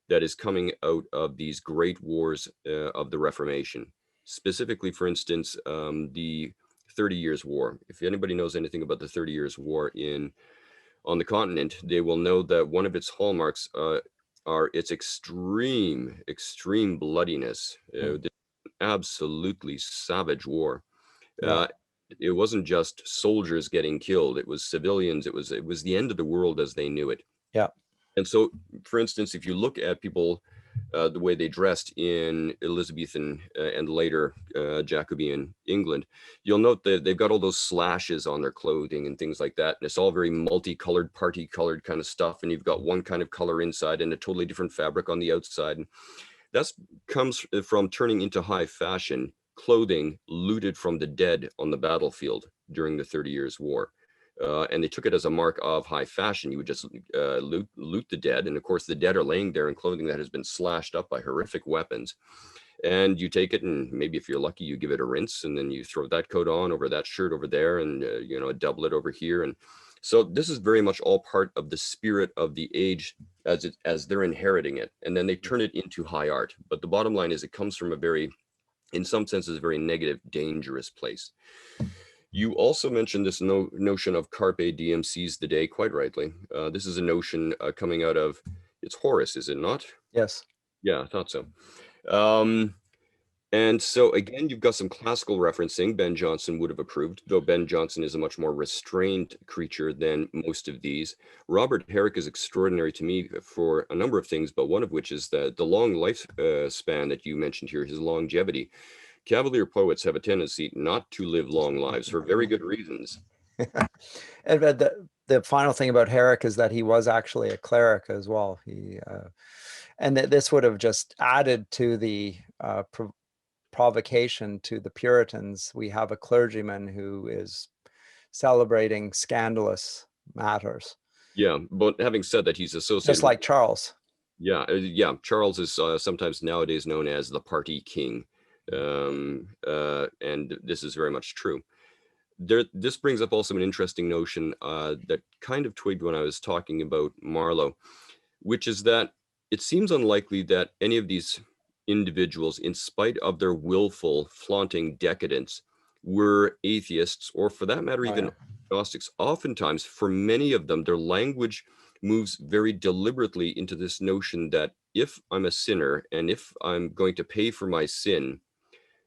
[SPEAKER 2] that is coming out of these great wars of the Reformation. Specifically, for instance, the 30 Years' War. If anybody knows anything about the 30 Years' War on the continent, they will know that one of its hallmarks are its extreme bloodiness.
[SPEAKER 1] mm,
[SPEAKER 2] This absolutely savage war.
[SPEAKER 1] yeah,
[SPEAKER 2] Uh, it wasn't just soldiers getting killed; it was civilians. It was the end of the world as they knew it.
[SPEAKER 1] yeah,
[SPEAKER 2] And so, for instance, if you look at people, the way they dressed in Elizabethan and later Jacobean England, you'll note that they've got all those slashes on their clothing and things like that. And it's all very multicolored, party colored kind of stuff. And you've got one kind of color inside and a totally different fabric on the outside. And that comes from turning into high fashion clothing looted from the dead on the battlefield during the 30 Years' War. And they took it as a mark of high fashion. You would just loot the dead. And of course, the dead are laying there in clothing that has been slashed up by horrific weapons. And you take it, and maybe if you're lucky, you give it a rinse, and then you throw that coat on over that shirt over there, and a doublet over here. And so this is very much all part of the spirit of the age as they're inheriting it, and then they turn it into high art. But the bottom line is, it comes from a very, in some senses, a very negative, dangerous place. You also mentioned this notion of carpe diem, seize the day, quite rightly. This is a notion coming out of, it's Horace, is it not?
[SPEAKER 1] yes.
[SPEAKER 2] Yeah, I thought so. Um, and so again, you've got some classical referencing Ben Jonson would have approved, though Ben Jonson is a much more restrained creature than most of these. Robert Herrick is extraordinary to me for a number of things, but one of which is the long lifespan that you mentioned here, his longevity. Cavalier poets have a tendency not to live long lives for very good reasons.
[SPEAKER 1] And the final thing about Herrick is that he was actually a cleric as well. And that this would have just added to the provocation to the Puritans, we have a clergyman who is celebrating scandalous matters,
[SPEAKER 2] Yeah, but having said that, he's associated
[SPEAKER 1] just
[SPEAKER 2] with,
[SPEAKER 1] like Charles.
[SPEAKER 2] yeah. Charles is sometimes nowadays known as the party king, and this is very much true. This brings up also an interesting notion that kind of twigged when I was talking about Marlowe, which is that it seems unlikely that any of these individuals, in spite of their willful flaunting decadence, were atheists, or for that matter,
[SPEAKER 1] Oh
[SPEAKER 2] even
[SPEAKER 1] yeah.
[SPEAKER 2] agnostics. Oftentimes, for many of them, their language moves very deliberately into this notion that if I'm a sinner and if I'm going to pay for my sin,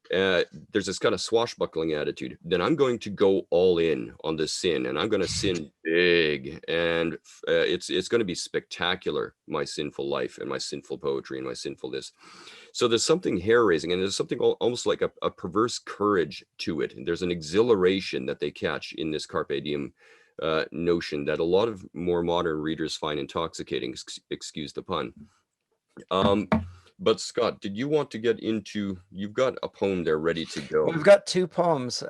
[SPEAKER 2] there's this kind of swashbuckling attitude. Then I'm going to go all in on this sin, and I'm going to sin big, and it's going to be spectacular. My sinful life, and my sinful poetry, and my sinful this. So there's something hair raising, and there's something almost like a perverse courage to it. And there's an exhilaration that they catch in this Carpe Diem notion that a lot of more modern readers find intoxicating. Excuse the pun. Um, but Scott, did you want to get into? You've got a poem there ready to go.
[SPEAKER 1] We've got two poems.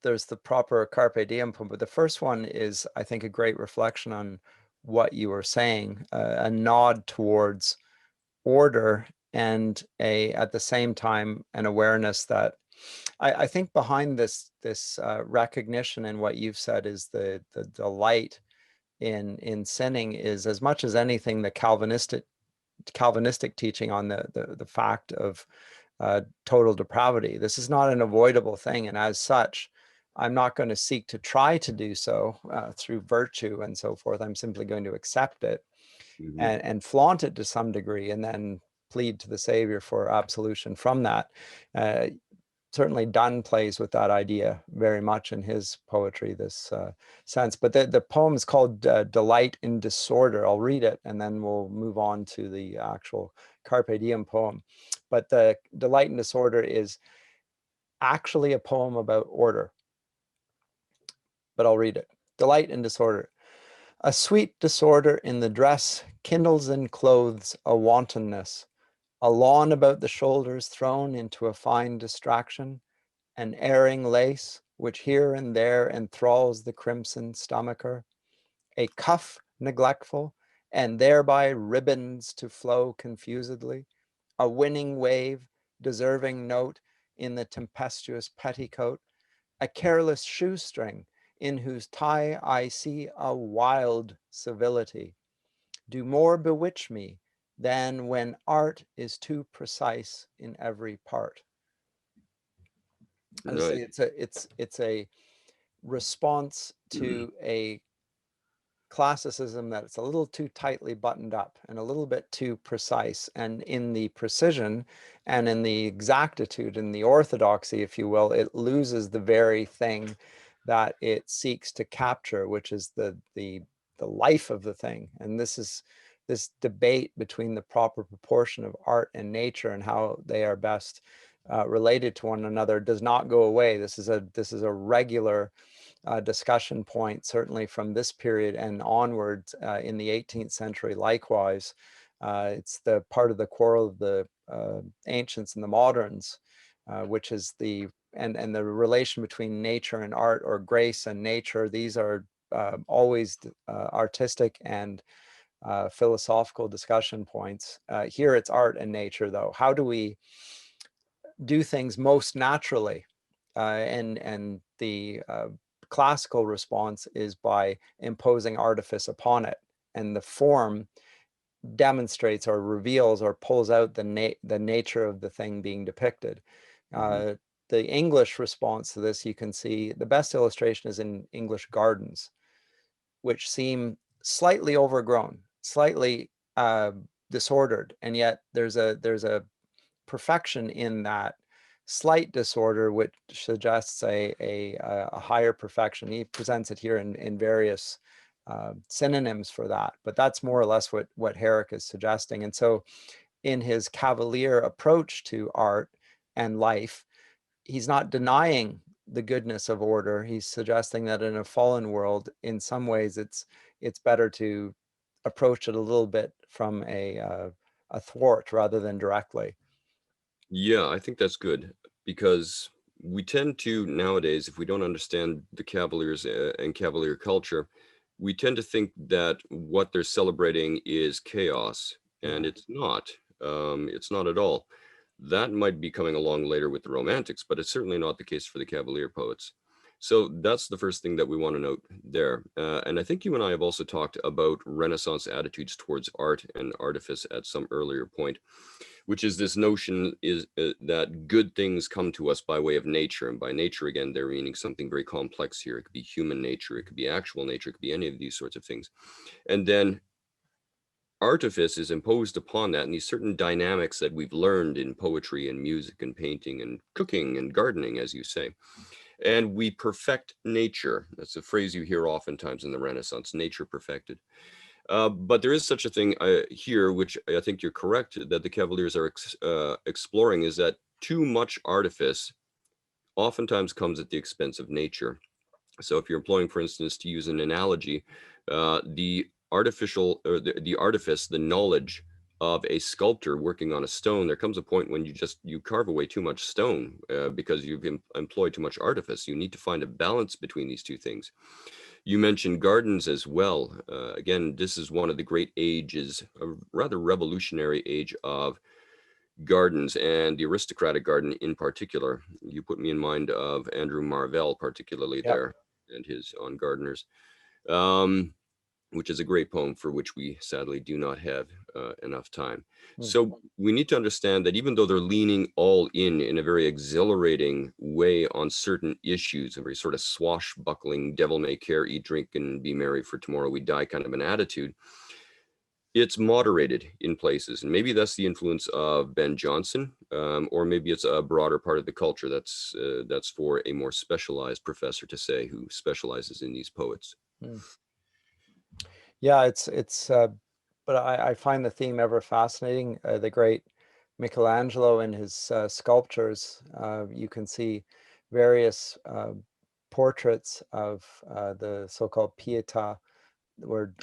[SPEAKER 1] There's the proper Carpe Diem poem, but the first one is, I think, a great reflection on what you were saying, a nod towards order, and at the same time an awareness that I think behind this recognition in what you've said is the delight in sinning, is as much as anything the Calvinistic teaching on the fact of total depravity. This is not an avoidable thing, and as such, I'm not going to seek to try to do so through virtue and so forth. I'm simply going to accept it
[SPEAKER 2] Mhm.
[SPEAKER 1] and flaunt it to some degree, and then plead to the Savior for absolution from that. Uh, Certainly Dunn plays with that idea very much in his poetry, this sense. But the poem is called Delight in Disorder. I'll read it and then we'll move on to the actual Carpe Diem poem. But the Delight in Disorder is actually a poem about order, but I'll read it. Delight in Disorder. A sweet disorder in the dress kindles in clothes a wantonness, a lawn about the shoulders thrown into a fine distraction, an erring lace, which here and there enthralls the crimson stomacher, a cuff neglectful, and thereby ribbons to flow confusedly, a winning wave, deserving note in the tempestuous petticoat, a careless shoestring, in whose tie I see a wild civility, do more bewitch me than when art is too precise in every part. As I say,
[SPEAKER 2] Nice.
[SPEAKER 1] it's a response to a classicism that's a little too tightly buttoned up and a little bit too precise. And in the precision and in the exactitude and the orthodoxy, if you will, it loses the very thing that it seeks to capture, which is the life of the thing. And this is this debate between the proper proportion of art and nature and how they are best related to one another does not go away. This is a regular discussion point, certainly from this period and onwards in the 18th century. Likewise, it's the part of the quarrel of the ancients and the moderns, which is and the relation between nature and art, or grace and nature. These are always artistic and philosophical discussion points. Here it's art and nature, though. How do we do things most naturally? And the classical response is by imposing artifice upon it, and the form demonstrates or reveals or pulls out the nature of the thing being depicted.
[SPEAKER 2] Mhm.
[SPEAKER 1] The English response to this, you can see the best illustration is in English gardens, which seem slightly overgrown, slightly disordered, and yet there's a perfection in that slight disorder, which suggests a higher perfection. He presents it here in various synonyms for that, but that's more or less what Herrick is suggesting. And so in his Cavalier approach to art and life, he's not denying the goodness of order. He's suggesting that in a fallen world, in some ways, it's better to approach it a little bit from a thwart rather than directly.
[SPEAKER 2] Yeah, I think that's good. because we tend to nowadays, if we don't understand the Cavaliers and Cavalier culture, we tend to think that what they're celebrating is chaos, and
[SPEAKER 1] Yeah.
[SPEAKER 2] it's not. It's not at all. That might be coming along later with the Romantics, but it's certainly not the case for the Cavalier poets. So that's the first thing that we want to note there. And I think you and I have also talked about Renaissance attitudes towards art and artifice at some earlier point, which is this notion is that good things come to us by way of nature. And by nature, again, they're meaning something very complex here. It could be human nature, it could be actual nature, it could be any of these sorts of things. And then artifice is imposed upon that, and these certain dynamics that we've learned in poetry and music and painting and cooking and gardening, as you say. And we perfect nature. That's a phrase you hear oftentimes in the Renaissance, nature perfected. But there is such a thing here, which I think you're correct, that the Cavaliers are exploring, is that too much artifice oftentimes comes at the expense of nature. So if you're employing, for instance, to use an analogy, the artificial or the artifice, the knowledge of a sculptor working on a stone, there comes a point when you carve away too much stone because you've employed too much artifice. You need to find a balance between these two things. You mentioned gardens as well. Again, this is one of the great ages, a rather revolutionary age of gardens, and the aristocratic garden in particular. You put me in mind of Andrew Marvell, particularly
[SPEAKER 1] Yep.
[SPEAKER 2] there, and his On Gardeners, um, which is a great poem for which we sadly do not have enough time.
[SPEAKER 1] Mm.
[SPEAKER 2] So we need to understand that even though they're leaning all in a very exhilarating way on certain issues, a very sort of swashbuckling, devil may care, eat, drink, and be merry, for tomorrow we die kind of an attitude, it's moderated in places. And maybe that's the influence of Ben Jonson, or maybe it's a broader part of the culture. That's for a more specialized professor to say, who specializes in these poets.
[SPEAKER 1] Mm. Yeah, but I find the theme ever fascinating. The great Michelangelo in his sculptures, you can see various portraits of the so-called Pietà, where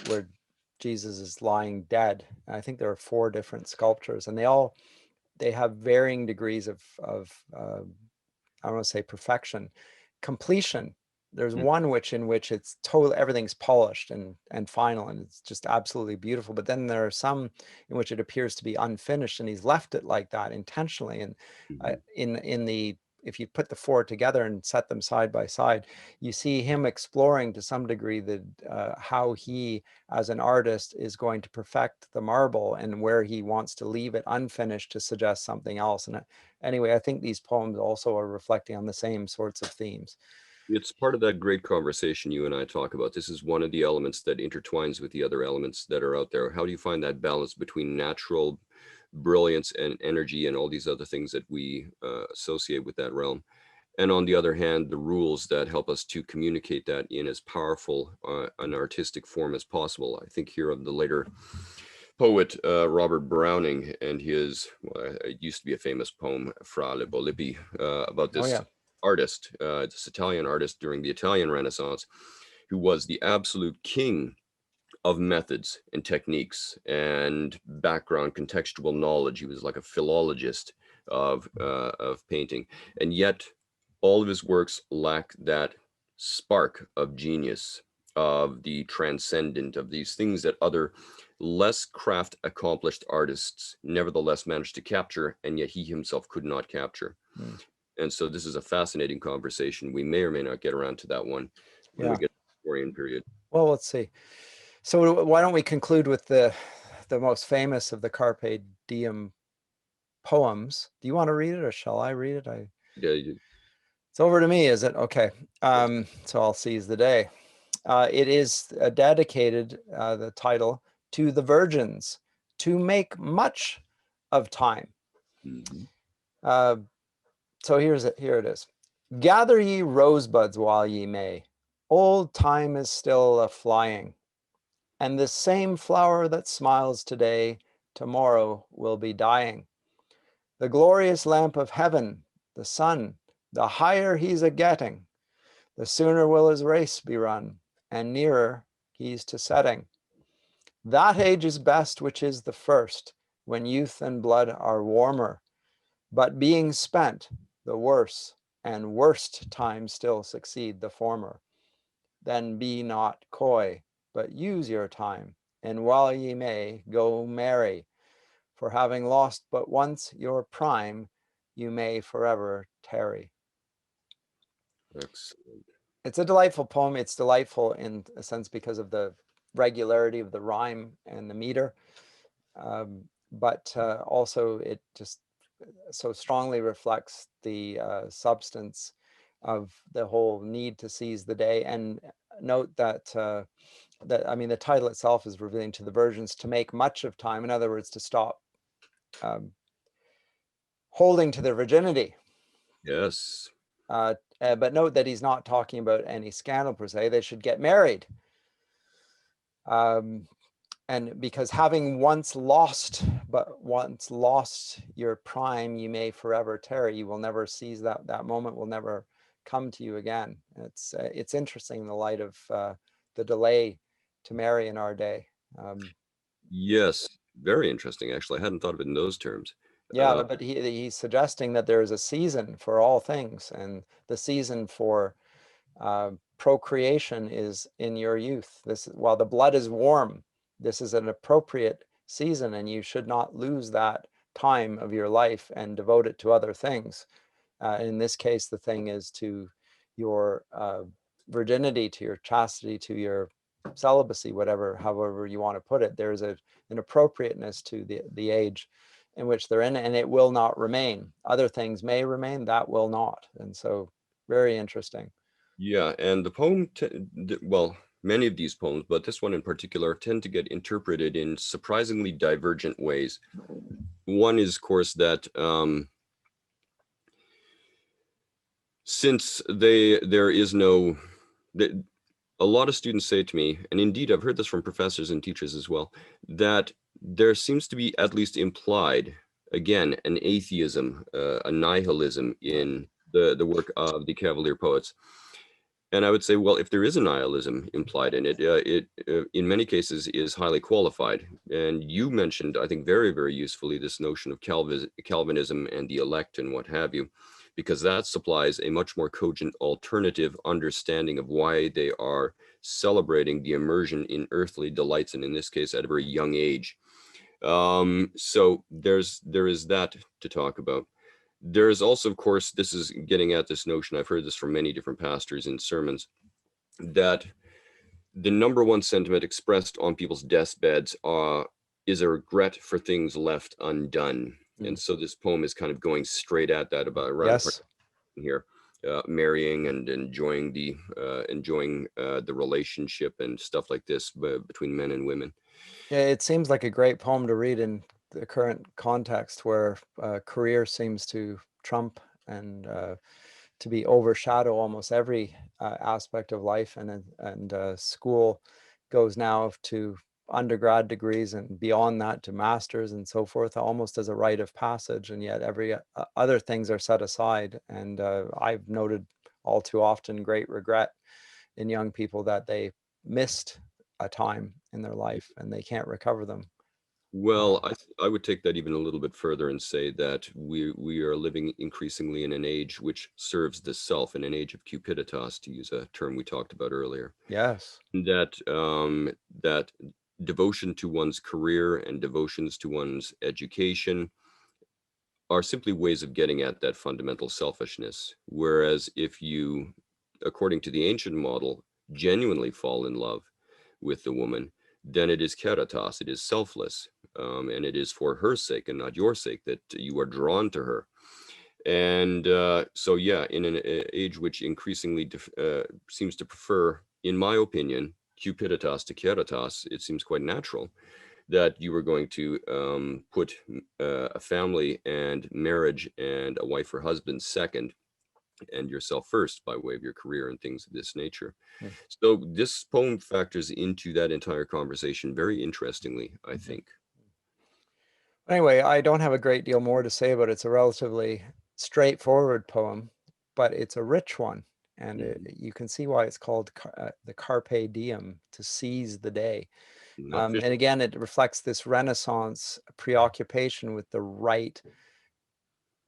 [SPEAKER 1] Jesus is lying dead. And I think there are 4 different sculptures, and they have varying degrees of I don't want to say perfection, completion. There's
[SPEAKER 2] Hmm.
[SPEAKER 1] one in which it's total, everything's polished and final, and it's just absolutely beautiful. But then there are some in which it appears to be unfinished, and he's left it like that intentionally. And
[SPEAKER 2] Mhm.
[SPEAKER 1] in the if you put the 4 together and set them side by side, you see him exploring to some degree how he, as an artist, is going to perfect the marble and where he wants to leave it unfinished to suggest something else. And anyway, I think these poems also are reflecting on the same sorts of themes.
[SPEAKER 2] It's part of that great conversation you and I talk about. This is one of the elements that intertwines with the other elements that are out there. How do you find that balance between natural brilliance and energy and all these other things that we associate with that realm? And on the other hand, the rules that help us to communicate that in as powerful an artistic form as possible. I think here of the later poet Robert Browning and his, well, it used to be a famous poem, Fra le Bolippi, about
[SPEAKER 1] Oh
[SPEAKER 2] this
[SPEAKER 1] yeah.
[SPEAKER 2] artist, this Italian artist during the Italian Renaissance, who was the absolute king of methods and techniques and background contextual knowledge. He was like a philologist of painting, and yet all of his works lack that spark of genius, of the transcendent, of these things that other less craft accomplished artists nevertheless managed to capture, and yet he himself could not capture.
[SPEAKER 1] Mm.
[SPEAKER 2] And so this is a fascinating conversation. We may or may not get around to that one when we
[SPEAKER 1] Yeah.
[SPEAKER 2] get to the Victorian period.
[SPEAKER 1] Well, let's see. So why don't we conclude with the most famous of the Carpe Diem poems? Do you want to read it, or shall I read it?
[SPEAKER 2] Yeah,
[SPEAKER 1] It's over to me, is it? Okay.
[SPEAKER 2] yes.
[SPEAKER 1] So I'll seize the day. It is dedicated, the title, to the virgins, to make much of time.
[SPEAKER 2] Mhm.
[SPEAKER 1] Uh, so here it is. Gather ye rosebuds while ye may. Old time is still a flying, and this same flower that smiles today, tomorrow will be dying. The glorious lamp of heaven, the sun, the higher he's a getting, the sooner will his race be run, and nearer he's to setting. That age is best which is the first, when youth and blood are warmer, but being spent, the worse and worst times still succeed the former. Then be not coy, but use your time, and while ye may, go marry. For having lost but once your prime, you may forever tarry.
[SPEAKER 2] Excellent.
[SPEAKER 1] It's a delightful poem. It's delightful in a sense because of the regularity of the rhyme and the meter, but also it just so strongly reflects the substance of the whole need to seize the day. And note that I mean, the title itself is revealing to the virgins to make much of time. In other words, to stop um, holding to their virginity.
[SPEAKER 2] Yes.
[SPEAKER 1] But note that he's not talking about any scandal per se. They should get married. And because having once lost your prime, you may forever tarry. You will never seize that moment will never come to you again. It's interesting in the light of the delay to marry in our day.
[SPEAKER 2] Yes. Very interesting. Actually, I hadn't thought of it in those terms.
[SPEAKER 1] Yeah, but he's suggesting that there is a season for all things, and the season for procreation is in your youth. While the blood is warm, this is an appropriate season, and you should not lose that time of your life and devote it to other things. In this case, the thing is to your virginity, to your chastity, to your celibacy, however you want to put it. There's an appropriateness to the age in which they're in, and it will not remain. Other things may remain, that will not. And so very interesting.
[SPEAKER 2] Yeah, and the poem, well, many of these poems, but this one in particular, tend to get interpreted in surprisingly divergent ways. One is, of course, that since there is no, a lot of students say to me, and indeed I've heard this from professors and teachers as well, that there seems to be at least implied, again, an atheism, a nihilism in the work of the Cavalier Poets. And I would say, well, if there is a nihilism implied in it, it in many cases is highly qualified. And you mentioned, I think, very, very usefully this notion of Calvinism and the elect and what have you, because that supplies a much more cogent alternative understanding of why they are celebrating the immersion in earthly delights, and in this case, at a very young age. So there is that to talk about. There is also, of course, this is getting at this notion, I've heard this from many different pastors in sermons, that the number one sentiment expressed on people's deathbeds is a regret for things left undone. And so this poem is kind of going straight at that about around
[SPEAKER 1] Yes.
[SPEAKER 2] here, marrying and enjoying the relationship and stuff like this between men and women.
[SPEAKER 1] Yeah, it seems like a great poem to read in the current context where career seems to trump and to be overshadow almost every aspect of life, and school goes now to undergrad degrees and beyond that to masters and so forth, almost as a rite of passage, and yet every other things are set aside. And I've noted all too often great regret in young people that they missed a time in their life and they can't recover them.
[SPEAKER 2] Well, I would take that even a little bit further and say that we are living increasingly in an age which serves the self, in an age of cupiditas, to use a term we talked about earlier.
[SPEAKER 1] Yes.
[SPEAKER 2] That that devotion to one's career and devotions to one's education are simply ways of getting at that fundamental selfishness. Whereas if you, according to the ancient model, genuinely fall in love with the woman, then it is keratos, it is selfless, and it is for her sake and not your sake that you are drawn to her. And so, yeah, in an age which increasingly seems to prefer, in my opinion, cupiditas to keratos, it seems quite natural that you were going to put a family and marriage and a wife or husband second, and yourself first by way of your career and things of this nature.
[SPEAKER 1] Mm.
[SPEAKER 2] So this poem factors into that entire conversation very interestingly, I think.
[SPEAKER 1] Anyway, I don't have a great deal more to say about it. It's a relatively straightforward poem, but it's a rich one. And you can see why it's called the Carpe Diem, to seize the day.
[SPEAKER 2] Not
[SPEAKER 1] And
[SPEAKER 2] fishing.
[SPEAKER 1] again, it reflects this Renaissance preoccupation with the right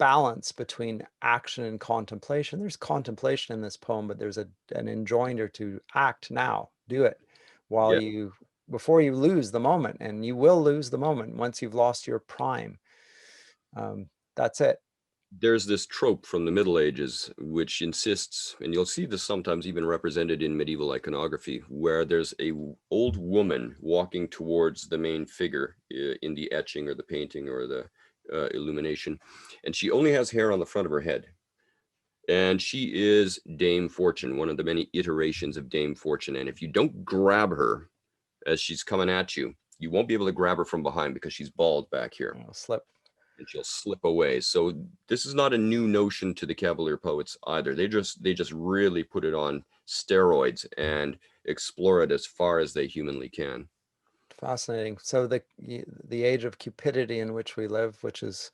[SPEAKER 1] balance between action and contemplation. There's contemplation in this poem, but there's an enjoinder to act now, do it while
[SPEAKER 2] Yeah.
[SPEAKER 1] you, before you lose the moment, and you will lose the moment once you've lost your prime. That's it.
[SPEAKER 2] There's this trope from the Middle Ages which insists, and you'll see this sometimes even represented in medieval iconography, where there's a old woman walking towards the main figure in the etching or the painting or the illumination, and she only has hair on the front of her head. And she is Dame Fortune, one of the many iterations of Dame Fortune. And if you don't grab her as she's coming at you, you won't be able to grab her from behind because she's bald back here.
[SPEAKER 1] I'll slip.
[SPEAKER 2] And she'll slip away. So this is not a new notion to the Cavalier Poets either. They just really put it on steroids and explore it as far as they humanly can.
[SPEAKER 1] Fascinating. So the age of cupidity in which we live, which is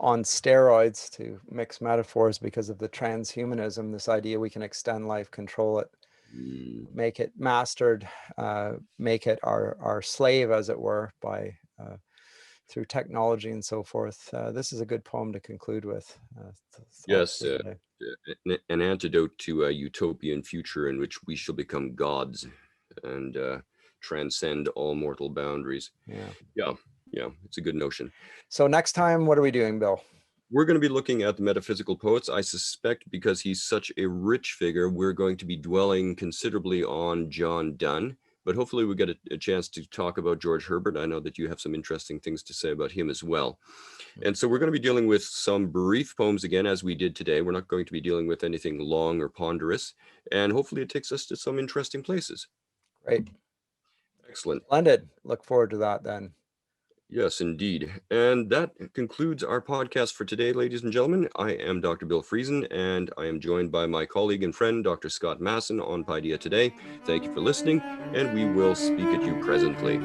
[SPEAKER 1] on steroids, to mix metaphors because of the transhumanism, this idea we can extend life, control it, make it mastered, make it our slave, as it were, by through technology and so forth. This is a good poem to conclude with.
[SPEAKER 2] Yes, an antidote to a utopian future in which we shall become gods and transcend all mortal boundaries. Yeah, it's a good notion.
[SPEAKER 1] So next time, what are we doing, Bill?
[SPEAKER 2] We're going to be looking at the metaphysical poets. I suspect because he's such a rich figure, we're going to be dwelling considerably on John Donne. But hopefully we get a chance to talk about George Herbert. I know that you have some interesting things to say about him as well. And so we're going to be dealing with some brief poems again, as we did today. We're not going to be dealing with anything long or ponderous. And hopefully it takes us to some interesting places.
[SPEAKER 1] Great.
[SPEAKER 2] Excellent.
[SPEAKER 1] Splendid. Look forward to that then.
[SPEAKER 2] Yes, indeed. And that concludes our podcast for today, ladies and gentlemen. I am Dr. Bill Friesen, and I am joined by my colleague and friend, Dr. Scott Masson, on Paideia today. Thank you for listening, and we will speak at you presently.